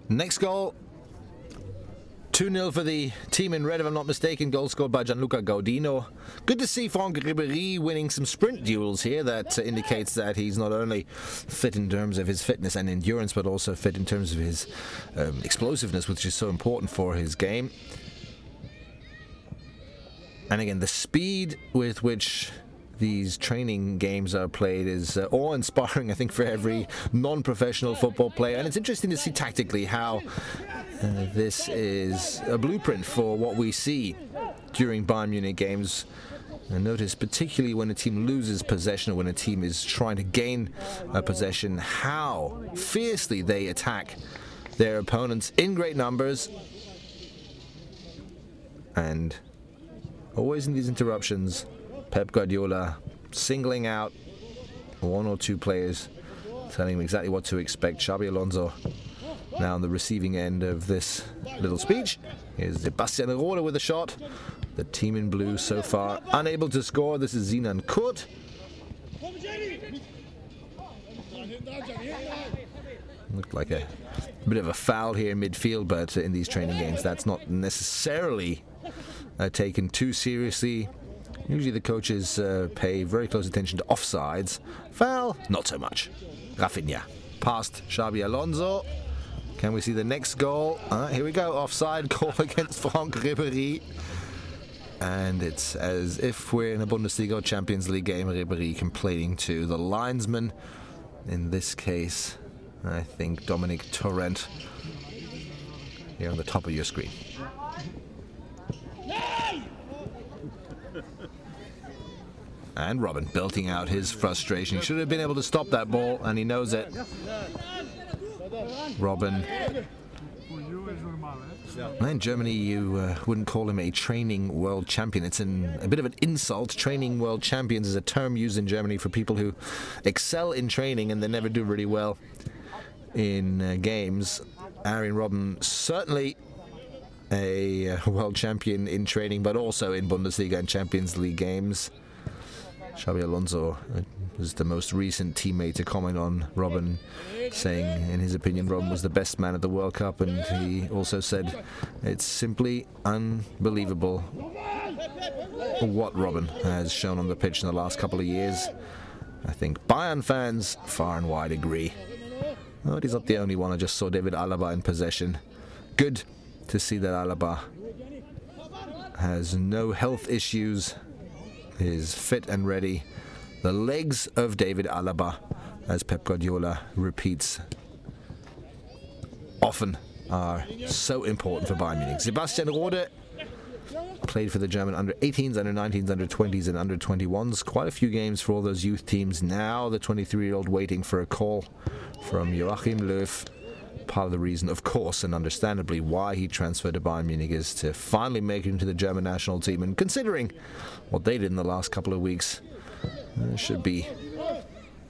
A: Next goal, 2-0 for the team in red, if I'm not mistaken. Goal scored by Gianluca Gaudino. Good to see Franck Ribéry winning some sprint duels here. That indicates that he's not only fit in terms of his fitness and endurance, but also fit in terms of his explosiveness, which is so important for his game. And again, the speed with which these training games are played is awe-inspiring, I think, for every non-professional football player. And it's interesting to see tactically how this is a blueprint for what we see during Bayern Munich games. And notice, particularly when a team loses possession or when a team is trying to gain possession, how fiercely they attack their opponents in great numbers. And always in these interruptions, Pep Guardiola singling out 1 or 2 players, telling him exactly what to expect. Xabi Alonso now on the receiving end of this little speech. Here's Sebastian Rode with a shot. The team in blue so far unable to score. This is Sinan Kurt. Looked like a bit of a foul here in midfield, but in these training games that's not necessarily taken too seriously. Usually the coaches pay very close attention to offsides. Foul, not so much. Rafinha past Xabi Alonso. Can we see the next goal? Here we go. Offside goal against Franck Ribéry. And it's as if we're in a Bundesliga or Champions League game. Ribéry complaining to the linesman. In this case, I think Dominic Torrent. Here on the top of your screen. And Robin belting out his frustration. He should have been able to stop that ball, and he knows it. Robin. In Germany, you wouldn't call him a training world champion. It's a bit of an insult. Training world champions is a term used in Germany for people who excel in training and they never do really well in games. Arjen Robben, certainly a world champion in training, but also in Bundesliga and Champions League games. Xabi Alonso was the most recent teammate to comment on Robben, saying in his opinion Robben was the best man at the World Cup, and he also said it's simply unbelievable what Robben has shown on the pitch in the last couple of years. I think Bayern fans far and wide agree. But he's not the only one. I just saw David Alaba in possession. Good to see that Alaba has no health issues, is fit and ready. The legs of David Alaba, as Pep Guardiola repeats often, are so important for Bayern Munich. Sebastian Rode played for the German under-18s, under-19s, under-20s and under-21s. Quite a few games for all those youth teams. Now the 23-year-old waiting for a call from Joachim Löw. Part of the reason, of course, and understandably, why he transferred to Bayern Munich is to finally make it into the German national team. And considering what they did in the last couple of weeks, there should be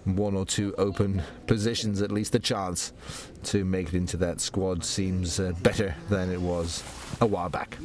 A: one or two open positions, at least a chance to make it into that squad. Seems better than it was a while back.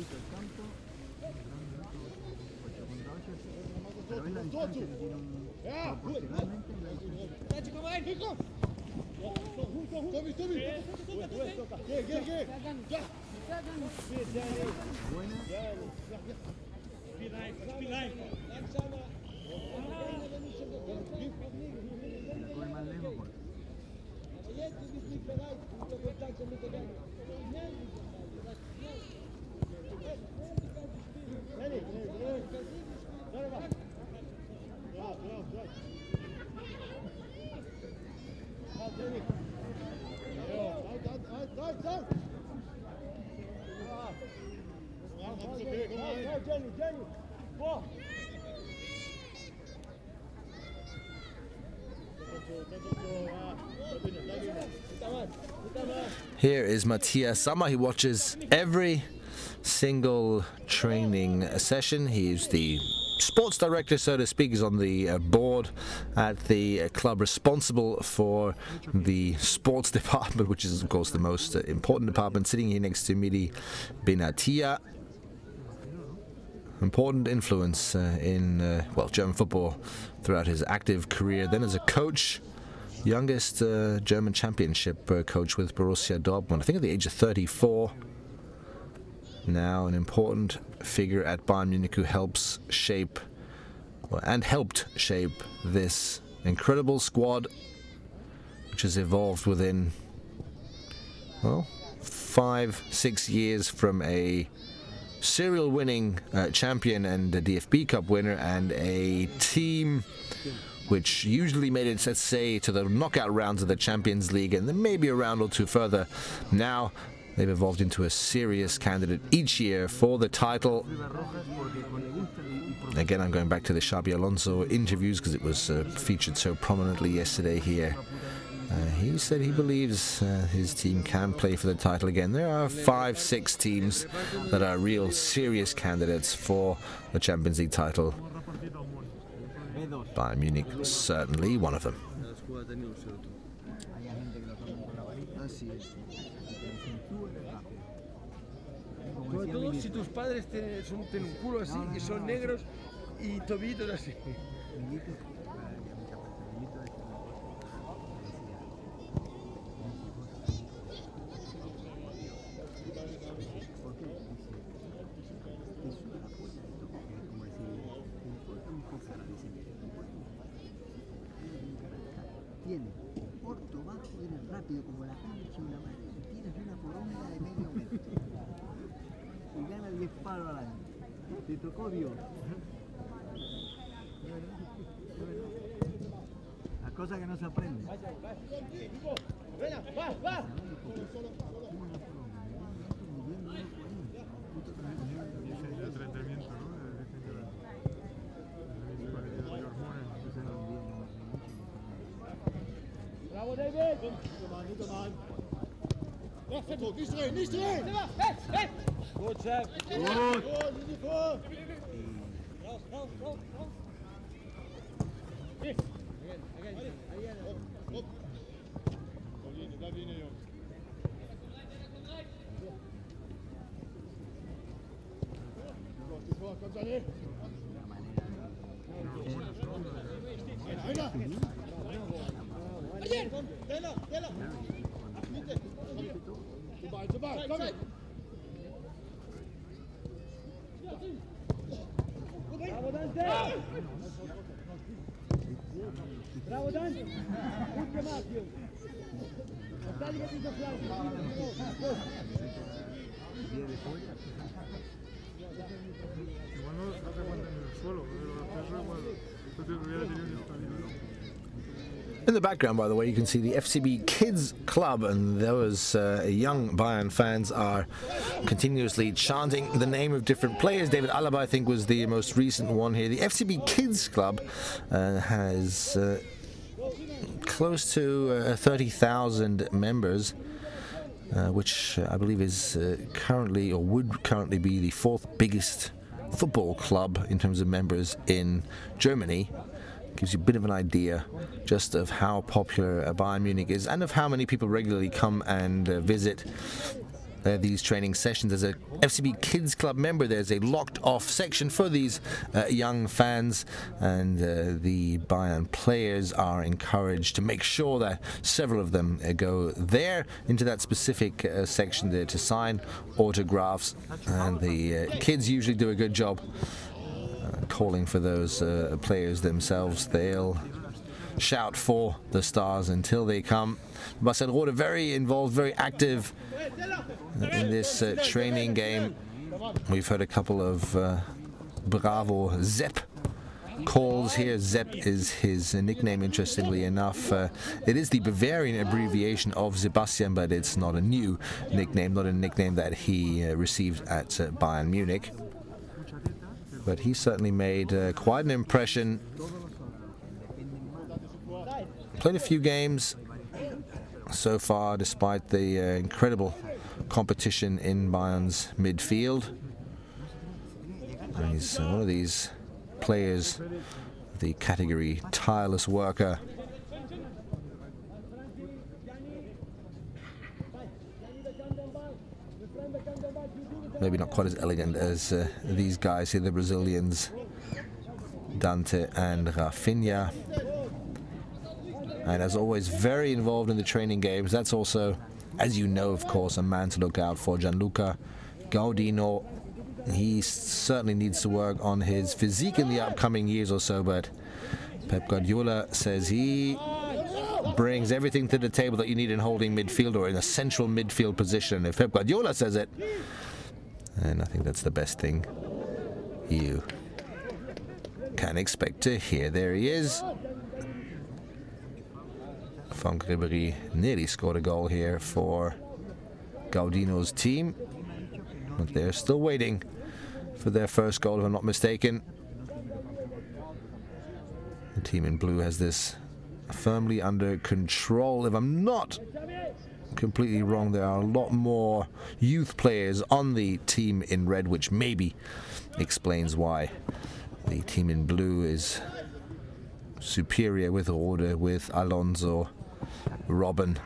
A: Here is Matthias Sammer. He watches every single training session. He's the sports director, so to speak. He's on the board at the club responsible for the sports department, which is, of course, the most important department. Sitting here next to Midi Benatia. Important influence in, well, German football throughout his active career. Then as a coach, youngest German championship coach with Borussia Dortmund, I think at the age of 34. Now an important figure at Bayern Munich who helps shape, and helped shape, this incredible squad, which has evolved within, well, 5-6 years from a serial winning champion and a DFB Cup winner, and a team which usually made it, let's say, to the knockout rounds of the Champions League and then maybe a round or two further. Now they've evolved into a serious candidate each year for the title. Again, I'm going back to the Xabi Alonso interviews because it was featured so prominently yesterday here. He said he believes his team can play for the title again. There are 5-6 teams that are real serious candidates for the Champions League title. Bayern Munich certainly one of them.
D: Sobre todo si tus padres tienen un culo así y son negros y tobillitos así.
E: Tiene corto, bajo, eres rápido como la cancha, una madre. Tienes
B: Y gana 10 palos al año. Te tocó Dios. Las cosas que no se aprenden.
D: Bravo, David!
E: Nicht drehen, nicht drehen!
D: Gut, Chef!
B: Gut.
D: Bravo, Dante! Bravo, Dante! Gut gemacht, Jungs! Verteidige diese Flanke!
B: Igual no se aguanta en el suelo, pero igual hubiera tenido un estadio.
A: In the background, by the way, you can see the FCB Kids Club, and those young Bayern fans are continuously chanting the name of different players. David Alaba, I think, was the most recent one here. The FCB Kids Club has close to 30,000 members, which I believe is currently, or would currently be, the fourth biggest football club in terms of members in Germany. Gives you a bit of an idea just of how popular Bayern Munich is and of how many people regularly come and visit these training sessions. As a FCB Kids Club member, there's a locked-off section for these young fans, and the Bayern players are encouraged to make sure that several of them go there into that specific section there to sign autographs, and the kids usually do a good job calling for those players themselves. They'll shout for the stars until they come. Marcel Rode very involved, very active in this training game. We've heard a couple of Bravo Zepp calls here. Zepp is his nickname, interestingly enough. It is the Bavarian abbreviation of Sebastian, but it's not a new nickname, not a nickname that he received at Bayern Munich. But he certainly made quite an impression. Played a few games so far, despite the incredible competition in Bayern's midfield. And he's one of these players, the category tireless worker. Maybe not quite as elegant as these guys here, the Brazilians, Dante and Rafinha. And as always, very involved in the training games. That's also, as you know, of course, a man to look out for. Gianluca Gaudino. He certainly needs to work on his physique in the upcoming years or so, but Pep Guardiola says he brings everything to the table that you need in holding midfield or in a central midfield position. If Pep Guardiola says it, and I think that's the best thing you can expect to hear. There he is. Franck Ribéry nearly scored a goal here for Gaudino's team, but they're still waiting for their first goal, if I'm not mistaken. The team in blue has this firmly under control. If I'm not completely wrong, there are a lot more youth players on the team in red, which maybe explains why the team in blue is superior with Rode, with Alonso, Robben,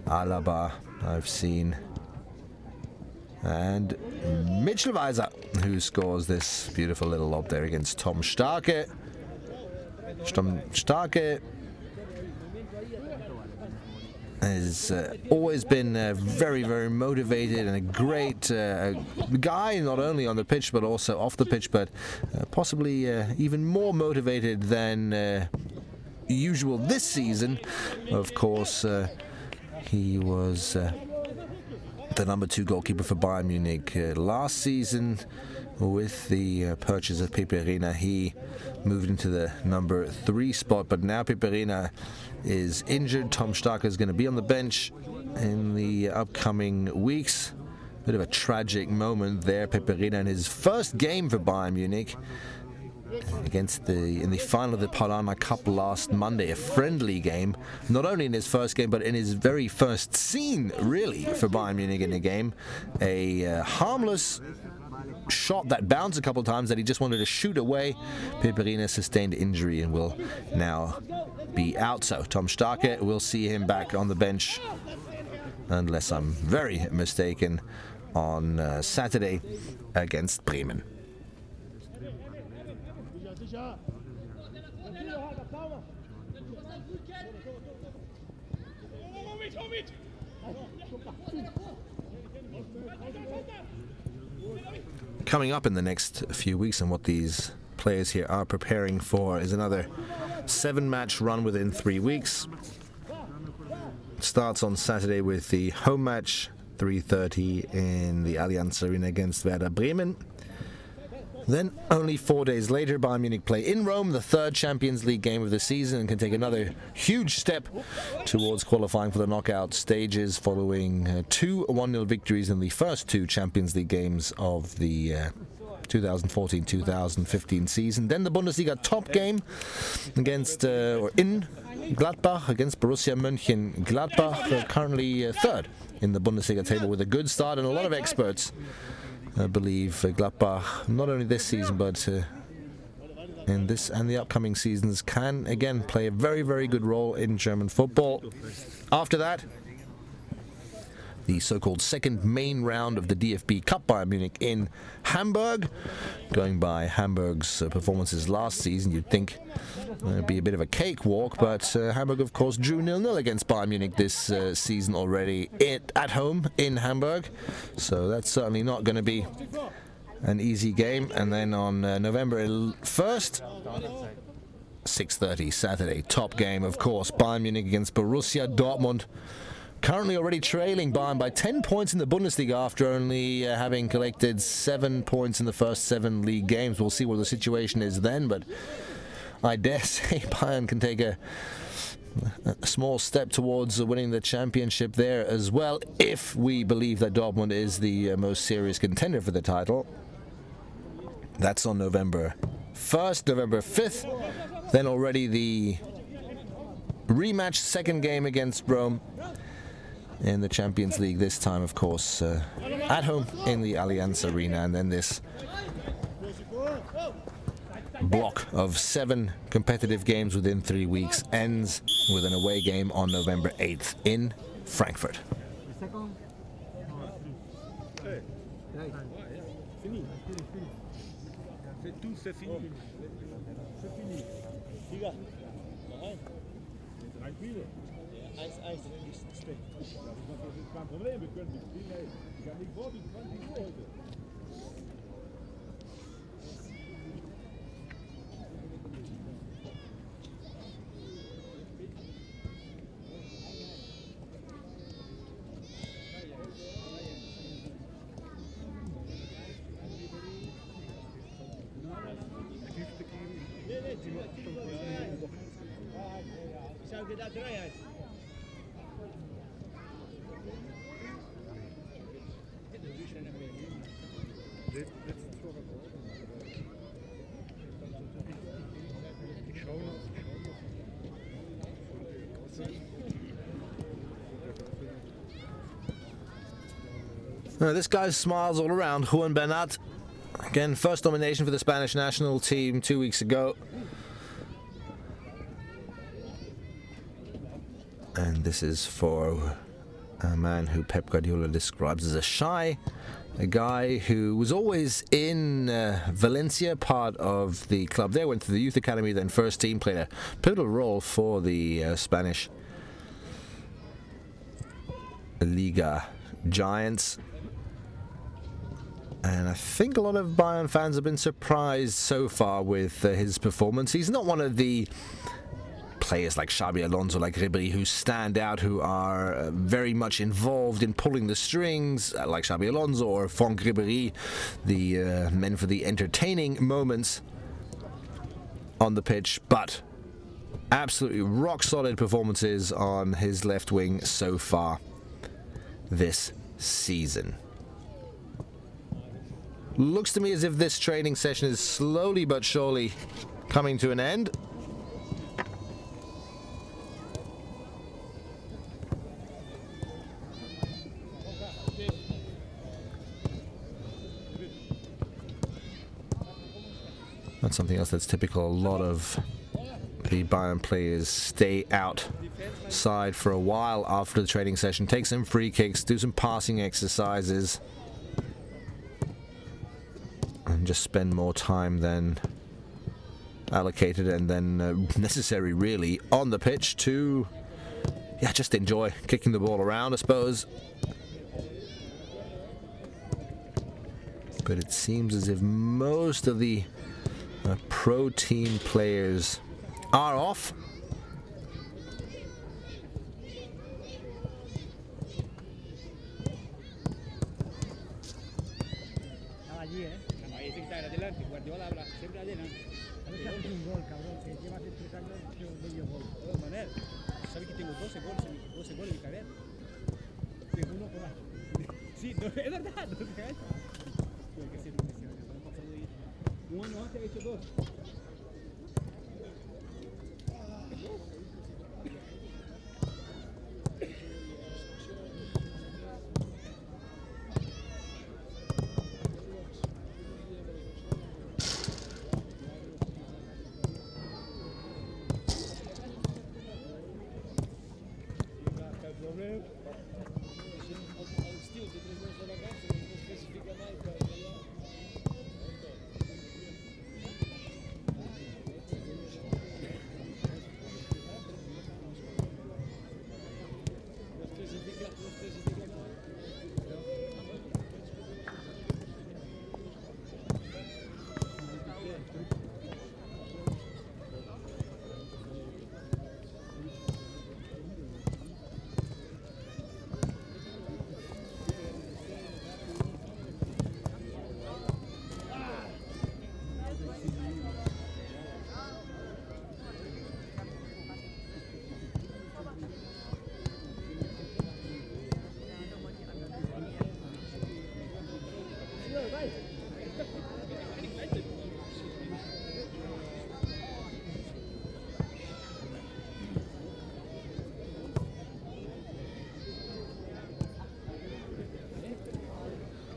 A: Alaba, I've seen, and Mitchelweiser, who scores this beautiful little lob there against Tom Starke. Starke has always been very, very motivated and a great guy, not only on the pitch but also off the pitch, but possibly even more motivated than usual this season. Of course, he was the number 2 goalkeeper for Bayern Munich. Last season, with the purchase of Pepe Reina, he moved into the number 3 spot, but now Pepe Reina is injured. Tom Starker is going to be on the bench in the upcoming weeks. Bit of a tragic moment there. Pepe Reina in his first game for Bayern Munich in the final of the Paulana Cup last Monday, a friendly game, not only in his first game but in his very first scene really for Bayern Munich in a game. A harmless shot that bounced a couple of times that he just wanted to shoot away. Pepe Reina sustained injury and will now be out, so Tom Starke, we'll see him back on the bench, unless I'm very mistaken, on Saturday against Bremen. Coming up in the next few weeks, and what these players here are preparing for, is another 7-match run within 3 weeks. Starts on Saturday with the home match, 3:30 in the Allianz Arena against Werder Bremen. Then, only 4 days later, Bayern Munich play in Rome, the 3rd Champions League game of the season, and can take another huge step towards qualifying for the knockout stages following 2 1-0 victories in the first 2 Champions League games of the 2014-2015 season. Then the Bundesliga top game against, or in Gladbach against Borussia Mönchengladbach, currently 3rd in the Bundesliga table with a good start, and a lot of experts believe Gladbach, not only this season but in this and the upcoming seasons, can again play a very, very good role in German football. After that, the so-called second main round of the DFB Cup, Bayern Munich in Hamburg. Going by Hamburg's performances last season, you'd think it'd be a bit of a cakewalk, but Hamburg, of course, drew 0-0 against Bayern Munich this season already at home in Hamburg. So that's certainly not going to be an easy game. And then on November 1st, 6:30 Saturday, top game, of course, Bayern Munich against Borussia Dortmund. Currently already trailing Bayern by 10 points in the Bundesliga after only having collected 7 points in the first 7 league games. We'll see what the situation is then, but I dare say Bayern can take a small step towards winning the championship there as well, if we believe that Dortmund is the most serious contender for the title. That's on November 1st, November 5th. Then already the rematch, second game against Rome in the Champions League, this time, of course, at home in the Allianz Arena. And then this block of 7 competitive games within 3 weeks ends with an away game on November 8th in Frankfurt. This guy smiles all around. Juan Bernat, again, first nomination for the Spanish national team 2 weeks ago. And this is for a man who Pep Guardiola describes as a guy who was always in Valencia, part of the club there, went to the youth academy, then first team, played a pivotal role for the Spanish Liga giants. And I think a lot of Bayern fans have been surprised so far with his performance. He's not one of the players like Xabi Alonso, like Ribéry, who stand out, who are very much involved in pulling the strings, like Xabi Alonso or Franck Ribéry, the men for the entertaining moments on the pitch, but absolutely rock-solid performances on his left wing so far this season. Looks to me as if this training session is slowly but surely coming to an end. That's something else that's typical. A lot of the Bayern players stay outside for a while after the training session, take some free kicks, do some passing exercises, and just spend more time than allocated and then necessary, really, on the pitch to, yeah, just enjoy kicking the ball around, I suppose. But it seems as if most of the pro team players are off.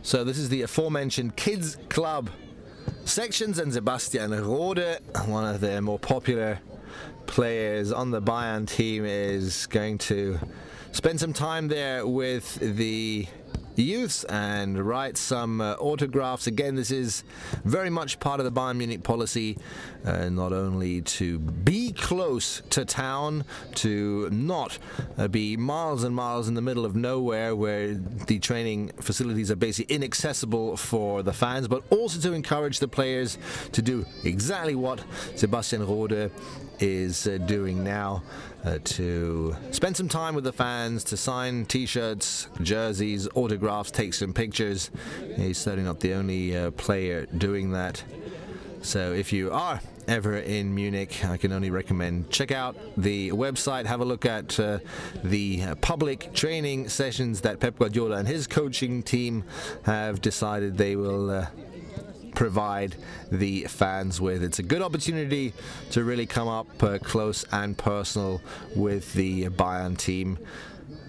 A: So this is the aforementioned Kids Club sections, and Sebastian Rode, one of their more popular players on the Bayern team, is going to spend some time there with the youths and write some autographs. Again, this is very much part of the Bayern Munich policy, not only to be close to town, to not be miles and miles in the middle of nowhere where the training facilities are basically inaccessible for the fans, but also to encourage the players to do exactly what Sebastian Rode is doing now, to spend some time with the fans, to sign t-shirts, jerseys, autographs, take some pictures. He's certainly not the only player doing that. So if you are ever in Munich, I can only recommend check out the website, have a look at the public training sessions that Pep Guardiola and his coaching team have decided they will provide the fans with. It's a good opportunity to really come up close and personal with the Bayern team,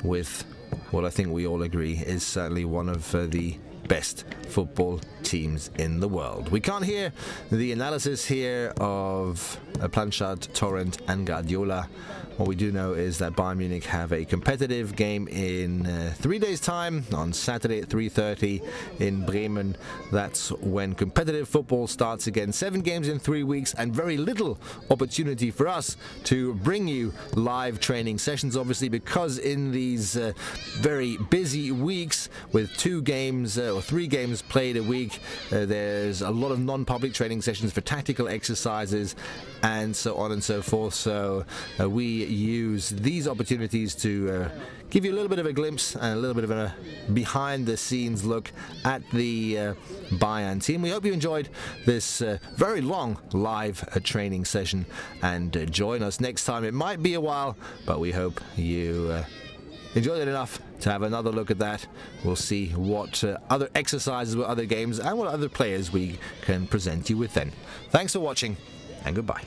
A: with what I think we all agree is certainly one of the best football teams in the world. We can't hear the analysis here of Planchard, Torrent and Guardiola. What we do know is that Bayern Munich have a competitive game in 3 days' time, on Saturday at 3:30 in Bremen. That's when competitive football starts again. 7 games in 3 weeks, and very little opportunity for us to bring you live training sessions, obviously, because in these very busy weeks with 2 games, or 3 games played a week. There's a lot of non-public training sessions for tactical exercises and so on and so forth. So we use these opportunities to give you a little bit of a glimpse and a little bit of a behind-the-scenes look at the Bayern team. We hope you enjoyed this very long live training session, and join us next time. It might be a while, but we hope you enjoyed it enough to have another look at that. We'll see what other exercises, what other games, and what other players we can present you with then. Thanks for watching, and goodbye.